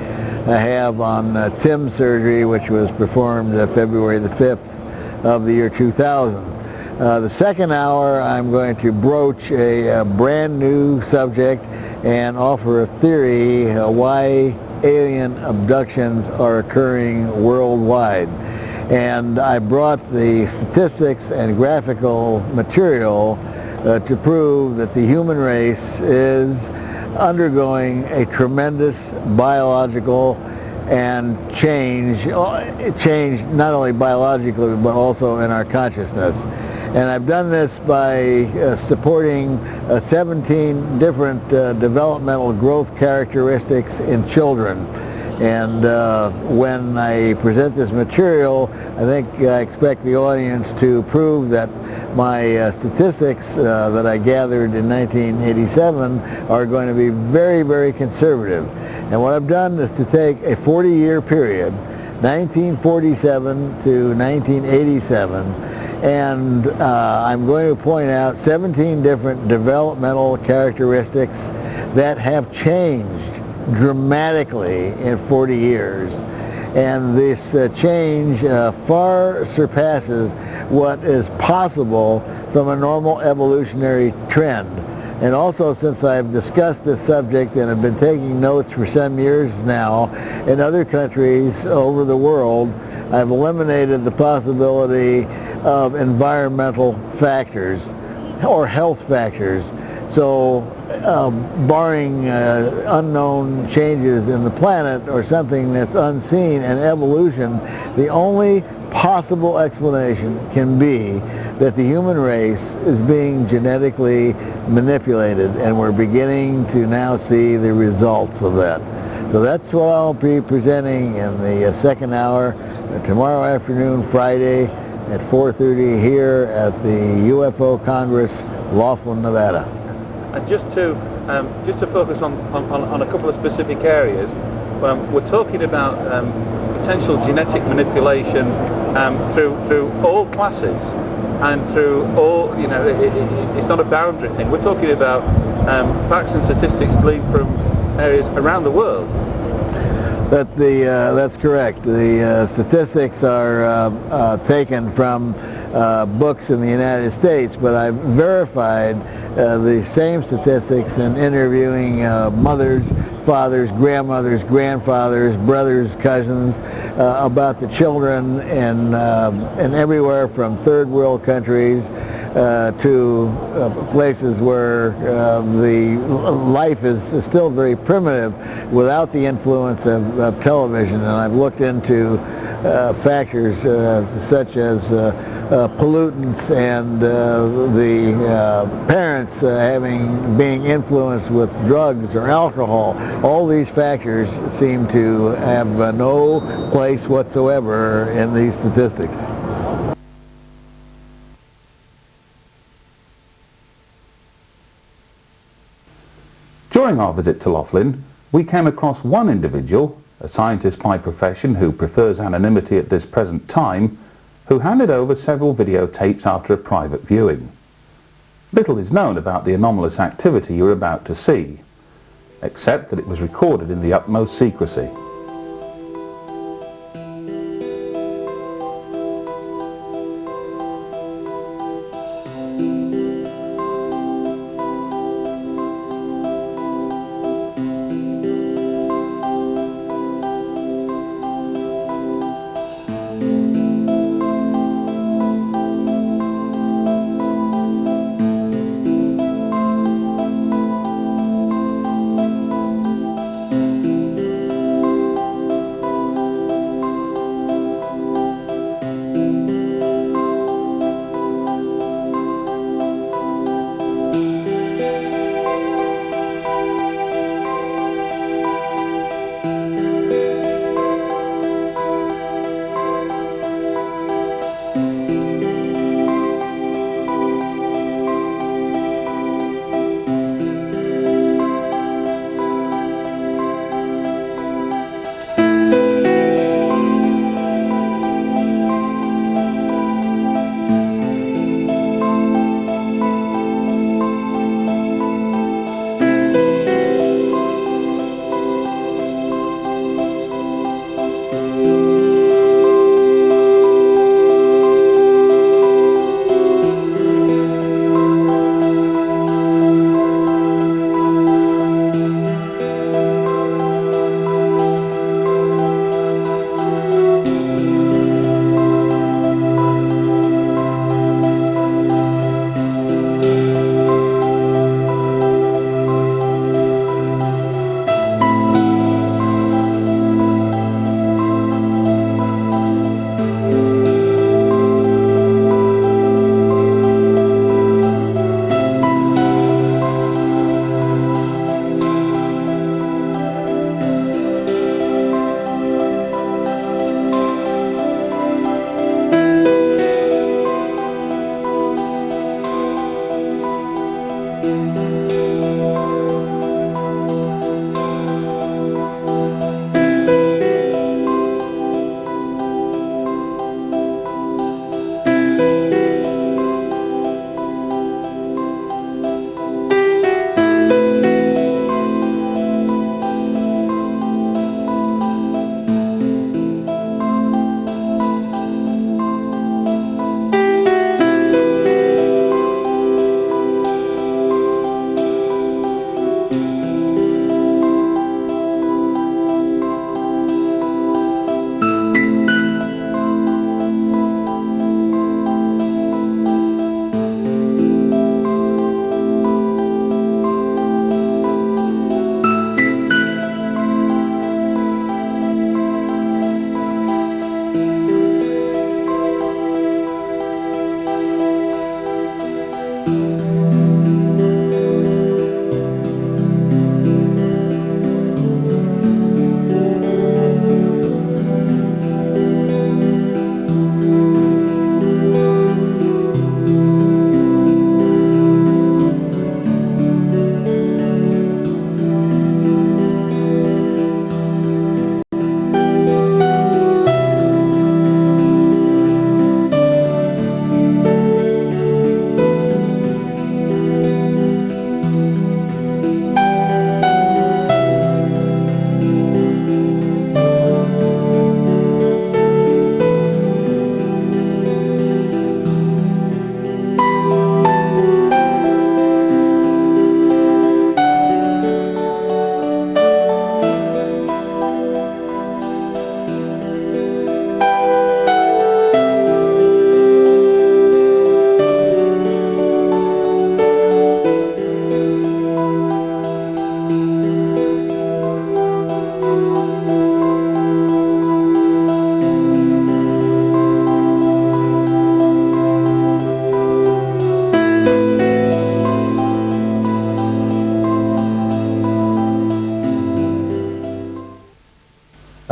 have on TIM surgery, which was performed February the 5th of the year 2000. The second hour I'm going to broach a brand new subject and offer a theory why alien abductions are occurring worldwide. And I brought the statistics and graphical material to prove that the human race is undergoing a tremendous biological and change not only biologically but also in our consciousness. And I've done this by supporting 17 different developmental growth characteristics in children. And when I present this material, I expect the audience to prove that my statistics that I gathered in 1987 are going to be very, very conservative. And what I've done is to take a 40-year period, 1947 to 1987, and I'm going to point out 17 different developmental characteristics that have changed dramatically in 40 years. And this change far surpasses what is possible from a normal evolutionary trend. And also, since I've discussed this subject and have been taking notes for some years now, in other countries over the world, I've eliminated the possibility of environmental factors or health factors. So barring unknown changes in the planet or something that's unseen in evolution, the only possible explanation can be that the human race is being genetically manipulated, and we're beginning to now see the results of that. So that's what I'll be presenting in the second hour tomorrow afternoon, Friday, at 4:30 here at the UFO Congress, Laughlin, Nevada. And just to focus on a couple of specific areas, we're talking about potential genetic manipulation through all classes and through all, it's not a boundary thing. We're talking about facts and statistics gleaned from areas around the world. That's correct. The statistics are taken from books in the United States, but I've verified the same statistics in interviewing mothers, fathers, grandmothers, grandfathers, brothers, cousins about the children in everywhere from third world countries to places where the life is still very primitive without the influence of television. And I've looked into factors such as pollutants and the parents being influenced with drugs or alcohol. All these factors seem to have no place whatsoever in these statistics. During our visit to Laughlin, we came across one individual, a scientist by profession who prefers anonymity at this present time, who handed over several videotapes after a private viewing. Little is known about the anomalous activity you're about to see, except that it was recorded in the utmost secrecy.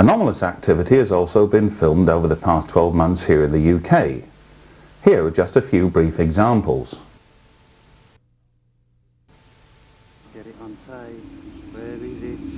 Anomalous activity has also been filmed over the past 12 months here in the UK. Here are just a few brief examples. Get it on tape. Where is it?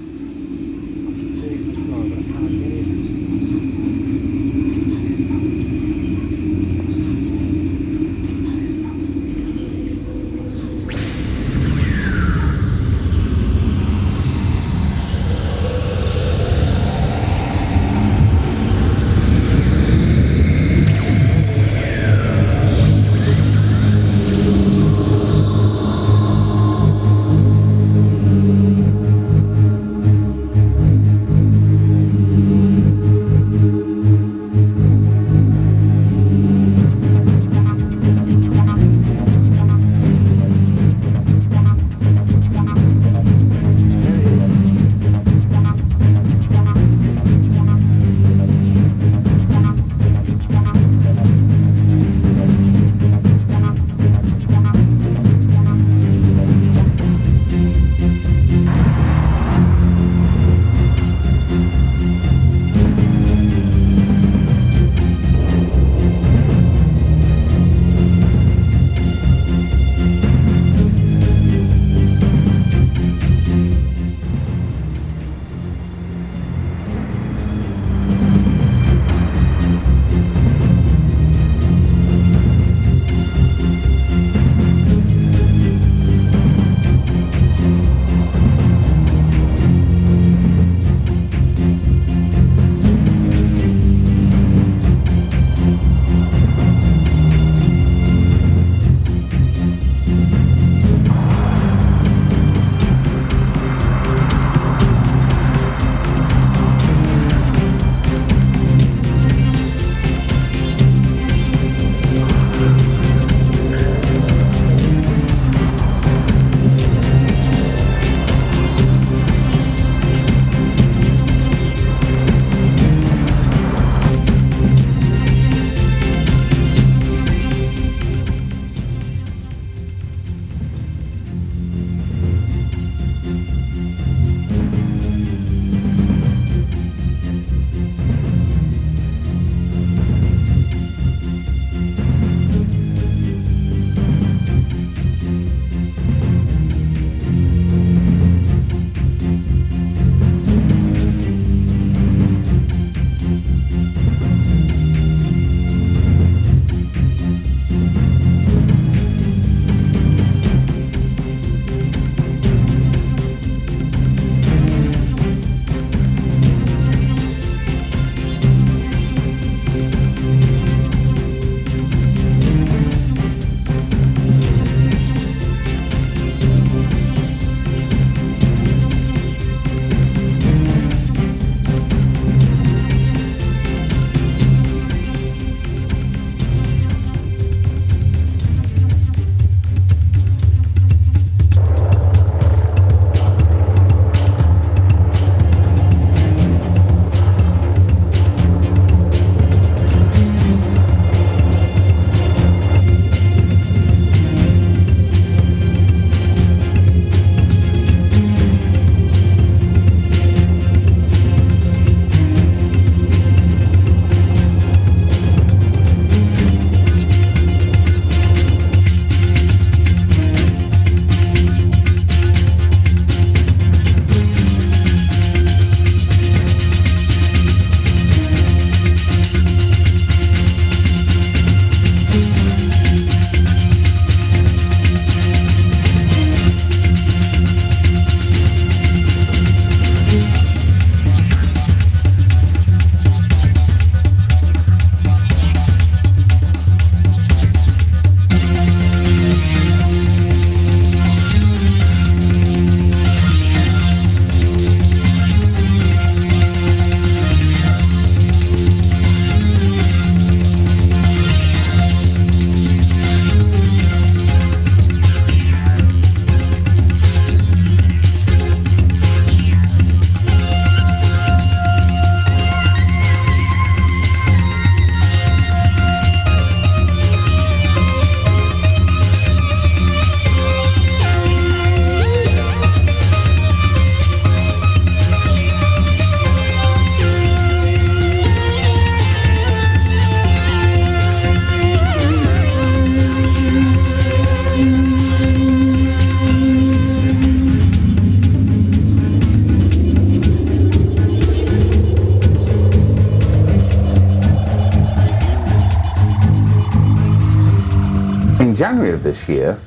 January of this year,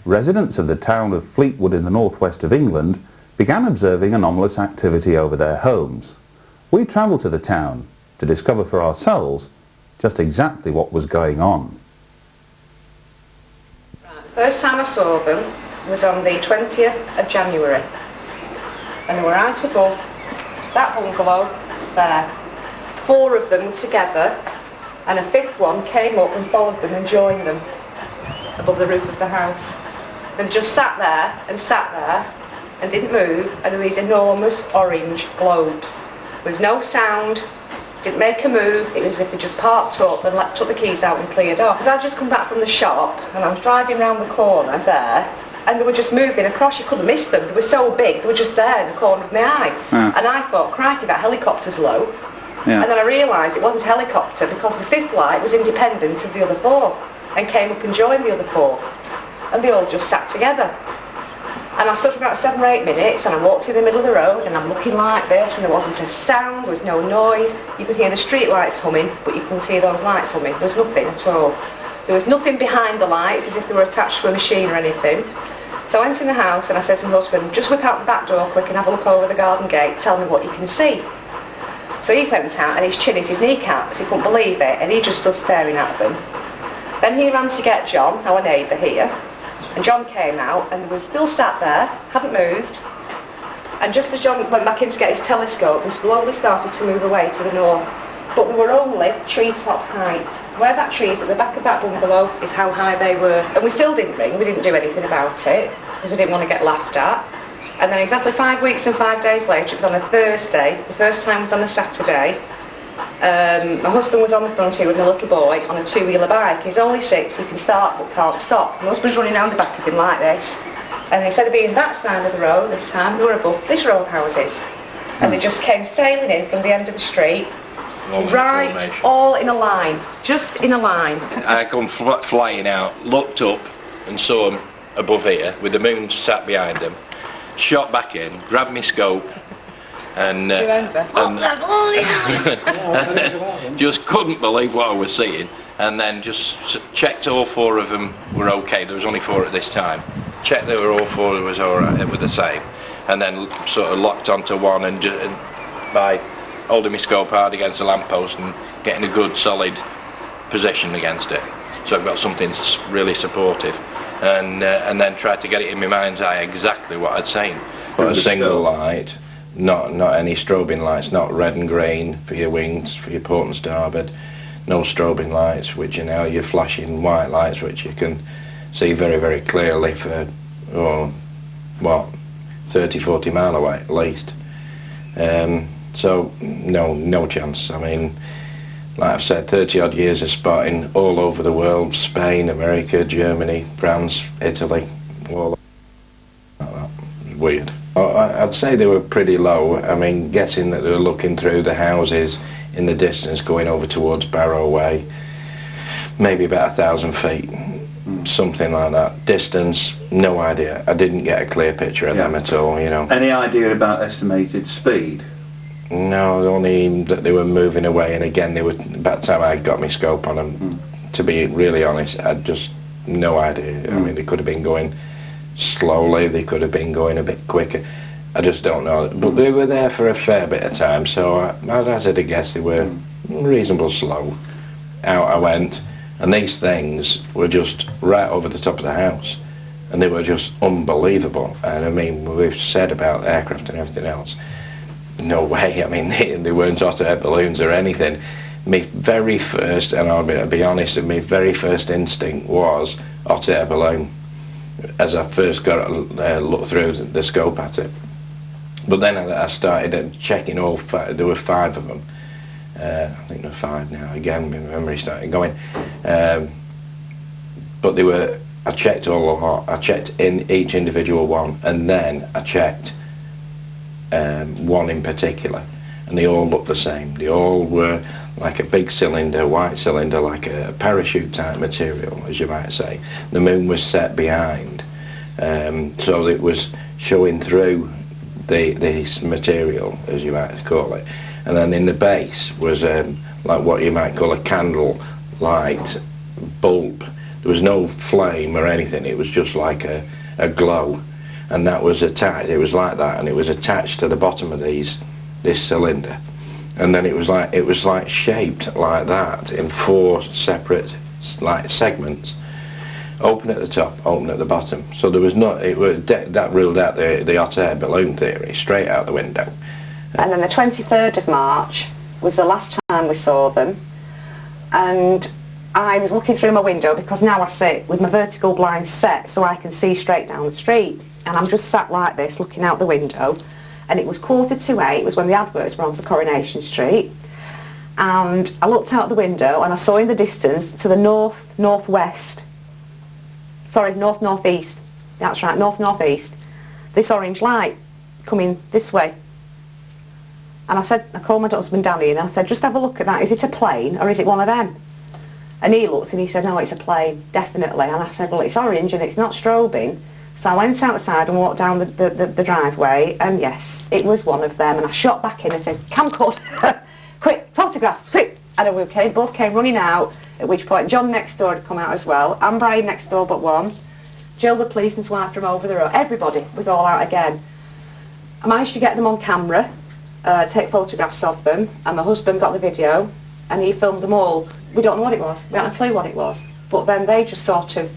residents of the town of Fleetwood in the northwest of England began observing anomalous activity over their homes. We travelled to the town to discover for ourselves just exactly what was going on. First time I saw them was on the 20th of January, and they were right above that bungalow there. 4 of them were together, and a 5th one came up and followed them and joined them above the roof of the house. They just sat there and didn't move, and there were these enormous orange globes. There was no sound, didn't make a move. It was as if they just parked up and took the keys out and cleared off. Because I'd just come back from the shop and I was driving round the corner there, and they were just moving across. You couldn't miss them. They were so big, they were just there in the corner of my eye. Yeah. And I thought, crikey, that helicopter's low. Yeah. And then I realised it wasn't a helicopter because the 5th light was independent of the other 4 and came up and joined the other 4. And they all just sat together. And I stood for about 7 or 8 minutes, and I walked in the middle of the road, and I'm looking like this, and there wasn't a sound, there was no noise. You could hear the street lights humming, but you couldn't hear those lights humming. There was nothing at all. There was nothing behind the lights, as if they were attached to a machine or anything. So I went in the house, and I said to my husband, just whip out the back door quick and have a look over the garden gate, tell me what you can see. So he went out, and his chin is his kneecaps, he couldn't believe it, and he just stood staring at them. Then he ran to get John, our neighbour here, and John came out, and they were still sat there, hadn't moved, and just as John went back in to get his telescope, they slowly started to move away to the north. But they were only treetop height. Where that tree is at the back of that bungalow is how high they were. And we still didn't ring, we didn't do anything about it, because we didn't want to get laughed at. And then exactly 5 weeks and 5 days later, it was on a Thursday, the first time was on a Saturday. My husband was on the front here with my little boy on a 2-wheeler bike. He's only 6, he can start but can't stop. My husband's running down the back of him like this. And instead of being that side of the road this time, they were above this row of houses. And they just came sailing in from the end of the street, right, all in a line, just in a line. I come flying out, looked up and saw them above here with the moon sat behind them, shot back in, grabbed my scope, and just couldn't believe what I was seeing, and then just checked all 4 of them were okay. There was only 4 at this time. Checked they were all 4 was alright, it was the same, and then sort of locked onto one, and by holding my scope hard against the lamppost and getting a good solid position against it, so I've got something really supportive, and then tried to get it in my mind's eye exactly what I'd seen. But a single light. Not any strobing lights, not red and green for your wings, for your port and starboard. No strobing lights, which are now your flashing white lights, which you can see very, very clearly for, 30, 40 mile away at least. So, no chance. I mean, like I've said, 30 odd years of spotting all over the world, Spain, America, Germany, France, Italy, all like that. It was weird. I'd say they were pretty low. I mean, guessing that they were looking through the houses in the distance going over towards Barrow Way, maybe about 1,000 feet, something like that. Distance, no idea. I didn't get a clear picture of them at all, you know. Any idea about estimated speed? No, only that they were moving away, and again, they were, about the time I got my scope on them, to be really honest, I had just no idea. I mean, they could have been going slowly, they could have been going a bit quicker, I just don't know. But they were there for a fair bit of time, so I'd hazard a guess they were reasonably slow. Out I went, and these things were just right over the top of the house, and they were just unbelievable. And I mean, we've said about aircraft and everything else, no way. I mean, they weren't hot air balloons or anything. My very first, and I'll be honest, my very first instinct was hot air balloon, as I first got a look through the scope at it. But then I started checking all 5, there were 5 of them. I think there are 5 now, again, my memory started going. But they were, I checked all the lot, I checked in each individual one, and then I checked one in particular, and they all looked the same. They all were like a big cylinder, white cylinder, like a parachute type material, as you might say. The moon was set behind, so it was showing through this material, as you might call it. And then in the base was like what you might call a candle light bulb There was no flame or anything. It was just like a glow, and that was attached. It was like that, and it was attached to the bottom of this cylinder, and then it was like shaped like that in 4 separate like segments. Open at the top, open at the bottom. So there was not. That ruled out the hot air balloon theory straight out the window. And then the 23rd of March was the last time we saw them, and I was looking through my window because now I sit with my vertical blinds set so I can see straight down the street, and I'm just sat like this looking out the window, and it was 7:45. It was when the adverts were on for Coronation Street, and I looked out the window and I saw in the distance to the north-northeast, that's right, north-northeast, this orange light coming this way. And I called my husband Danny and I said, just have a look at that, is it a plane or is it one of them? And he looked and he said, no, it's a plane, definitely. And I said, well, it's orange and it's not strobing. So I went outside and walked down the driveway, and yes, it was one of them. And I shot back in and said, camcorder, quick, photograph, quick. And we both came running out, at which point John next door had come out as well, and Brian next door but one, Jill the policeman's wife from over the road, everybody was all out again. I managed to get them on camera, take photographs of them, and my husband got the video, and he filmed them all. We don't know what it was, we hadn't a clue what it was, but then they just sort of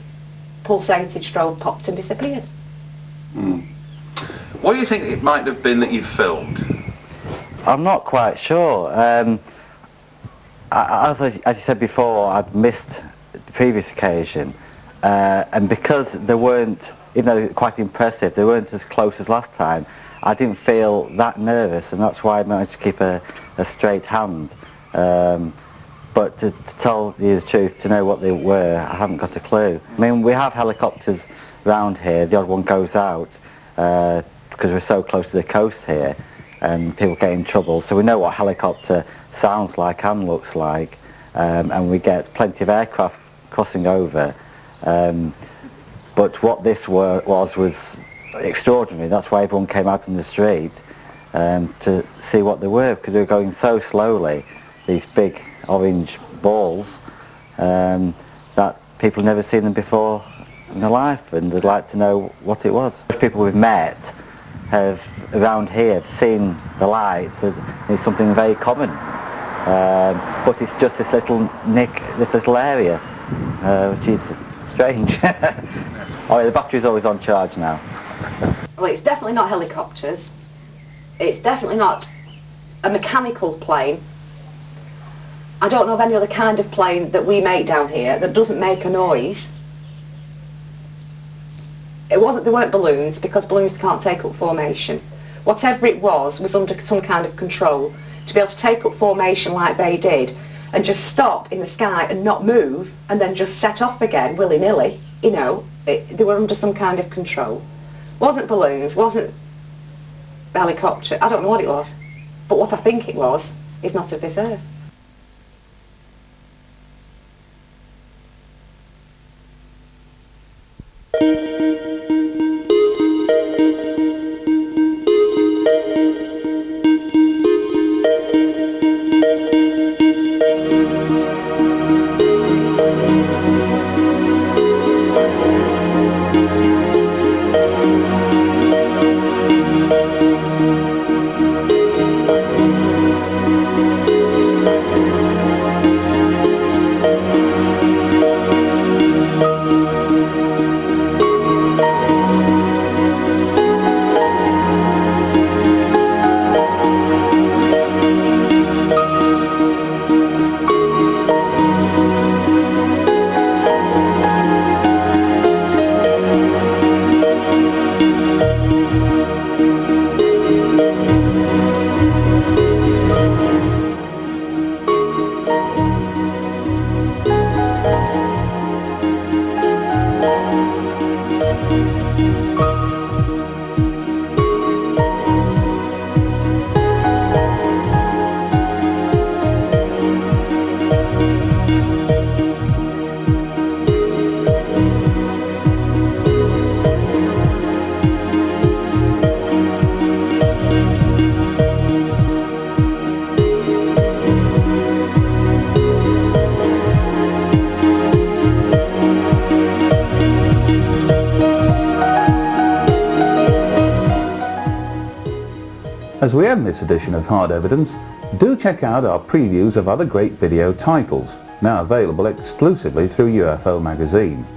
pulsated, strobe, popped and disappeared. What do you think it might have been that you filmed? I'm not quite sure. As you said before, I'd missed the previous occasion, and because they weren't, even though quite impressive, they weren't as close as last time, I didn't feel that nervous, and that's why I managed to keep a straight hand. But to tell you the truth, to know what they were, I haven't got a clue. I mean, we have helicopters around here. The odd one goes out because we're so close to the coast here, and people get in trouble. So we know what a helicopter sounds like and looks like, and we get plenty of aircraft crossing over. But what this was extraordinary. That's why everyone came out on the street to see what they were, because they were going so slowly, these big orange balls, that people had never seen them before in their life, and they'd like to know what it was. People we've met have around here seen the lights as it's something very common, but it's just this little nick, this little area, which is strange. Oh, the battery's always on charge now. Well, it's definitely not helicopters. It's definitely not a mechanical plane. I don't know of any other kind of plane that we make down here that doesn't make a noise. They weren't balloons, because balloons can't take up formation. Whatever it was under some kind of control to be able to take up formation like they did and just stop in the sky and not move and then just set off again willy-nilly. You know, they were under some kind of control. Wasn't balloons, wasn't helicopter, I don't know what it was, but what I think it was is not of this earth. As we end this edition of Hard Evidence, do check out our previews of other great video titles, now available exclusively through UFO Magazine.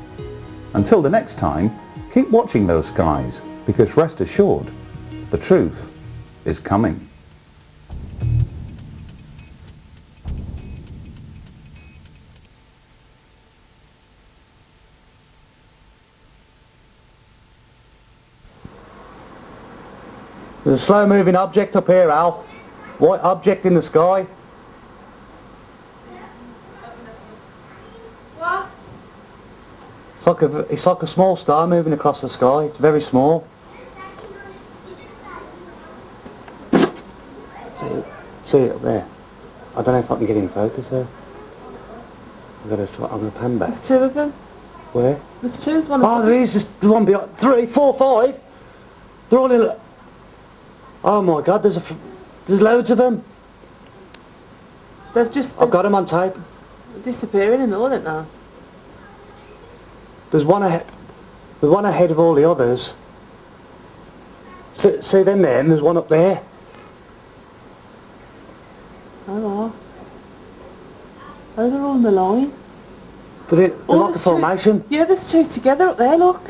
Until the next time, keep watching those skies, because rest assured, the truth is coming. There's a slow-moving object up here, Al. White object in the sky. What? It's like a small star moving across the sky. It's very small. See it up there? I don't know if I can get in focus there. I'm going to pan back. There's two of them. Where? There's two. There's one of them. Oh, there is. There's one behind. 3, 4, 5. They're all in. Oh my God! There's loads of them. They've just. I've got them on tape. Disappearing in the aren't they? There's one ahead. There's one ahead of all the others. See them there, and there's one up there. Oh, they're all on the line. They're like a formation. Yeah, there's two together up there. Look.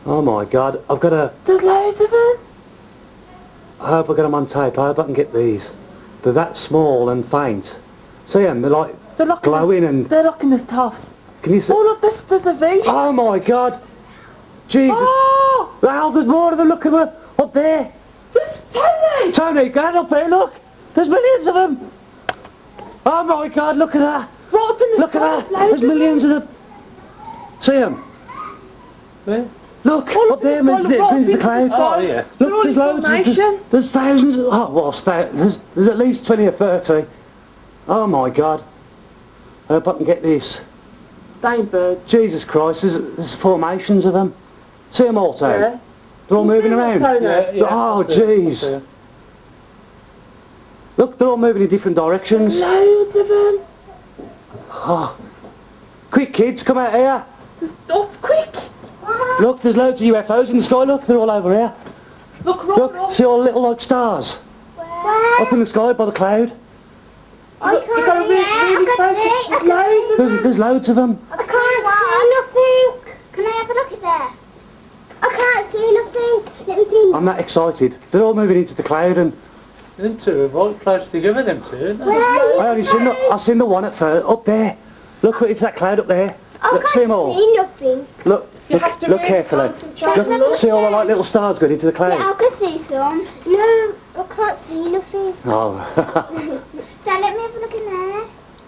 Oh my God! I've got a. There's loads of them. I hope I get them on tape. I hope I can get these. They're that small and faint. See them? They're like glowing and... They're looking the toffs. Can you see? Oh look, there's a V. Oh my God! Jesus! Oh! Al, there's more of them. Look at them up there. There's Tony! Tony, get up here, look! There's millions of them! Oh my God, look at that! Right up in the Look at that! There's millions of them! See them? Where? Look, up there, amidst the cloud. Oh, yeah. Look, there's loads. There's thousands. Oh, well, there's at least 20 or 30. Oh my God. I hope I can get this. Bird. Jesus Christ, there's formations of them. See them all, Tony? Yeah. They're all moving around. Yeah, oh, jeez. Look, they're all moving in different directions. Loads of them. Oh. Quick, kids, come out here. Up, quick. Look, there's loads of UFOs in the sky. Look, they're all over here. Look, see all the little like stars? Where? Up in the sky by the cloud. I can't You've got to really focus. There's loads of them. There's loads of them. I can't see nothing. Can I have a look at that? I can't see nothing. Let me see. I'm that excited. They're all moving into the cloud and... Them two are right close together, them two. I've seen the one at first, up there. Look, it's that cloud up there. Look, see them all. See nothing. Look carefully. Look, see all the like little stars going into the cloud. Yeah, I can see some. No, I can't see nothing. Oh. Dad, let me have a look in there.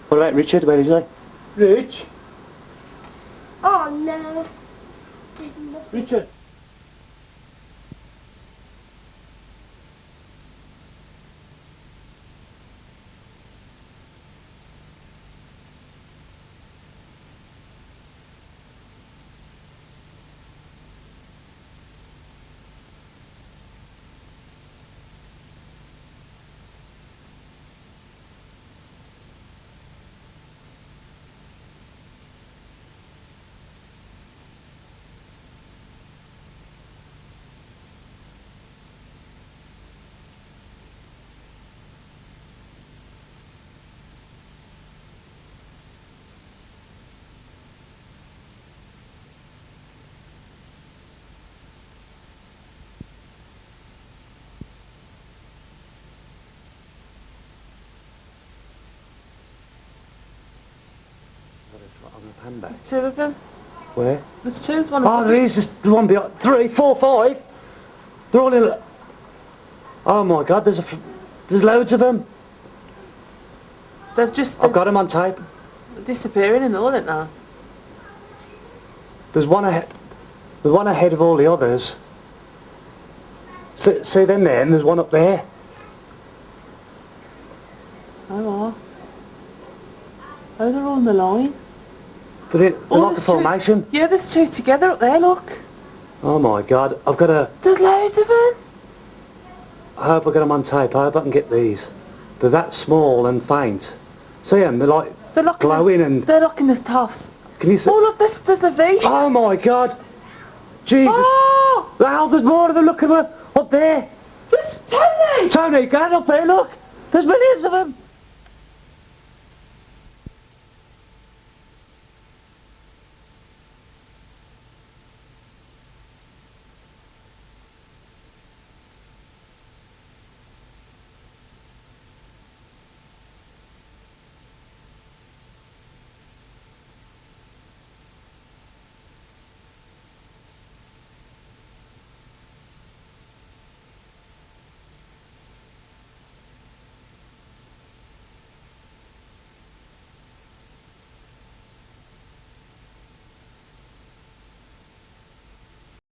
What about Richard? Where is he? Rich? Oh no. Richard? There's two of them. Where? There's two. There's one. Oh, there is. There's one behind. 3, 4, 5. They're all in. Oh my God! There's loads of them. They've just. I've got them on tape. Disappearing in the aren't they? There's one ahead. There's one ahead of all the others. See them there, and there's one up there. Oh, they're all on the line. They're like a formation. Yeah, there's two together up there. Look. Oh my God! I've got a. There's loads of them. I hope I get them on tape. I hope I can get these. They're that small and faint. See them? They're like glowing and... They're looking the toffs. Can you see? Oh look, there's a V. Oh my God! Jesus! Oh! Al, there's more of them. Look at them up there. There's Tony! Tony, get up here, look! There's millions of them!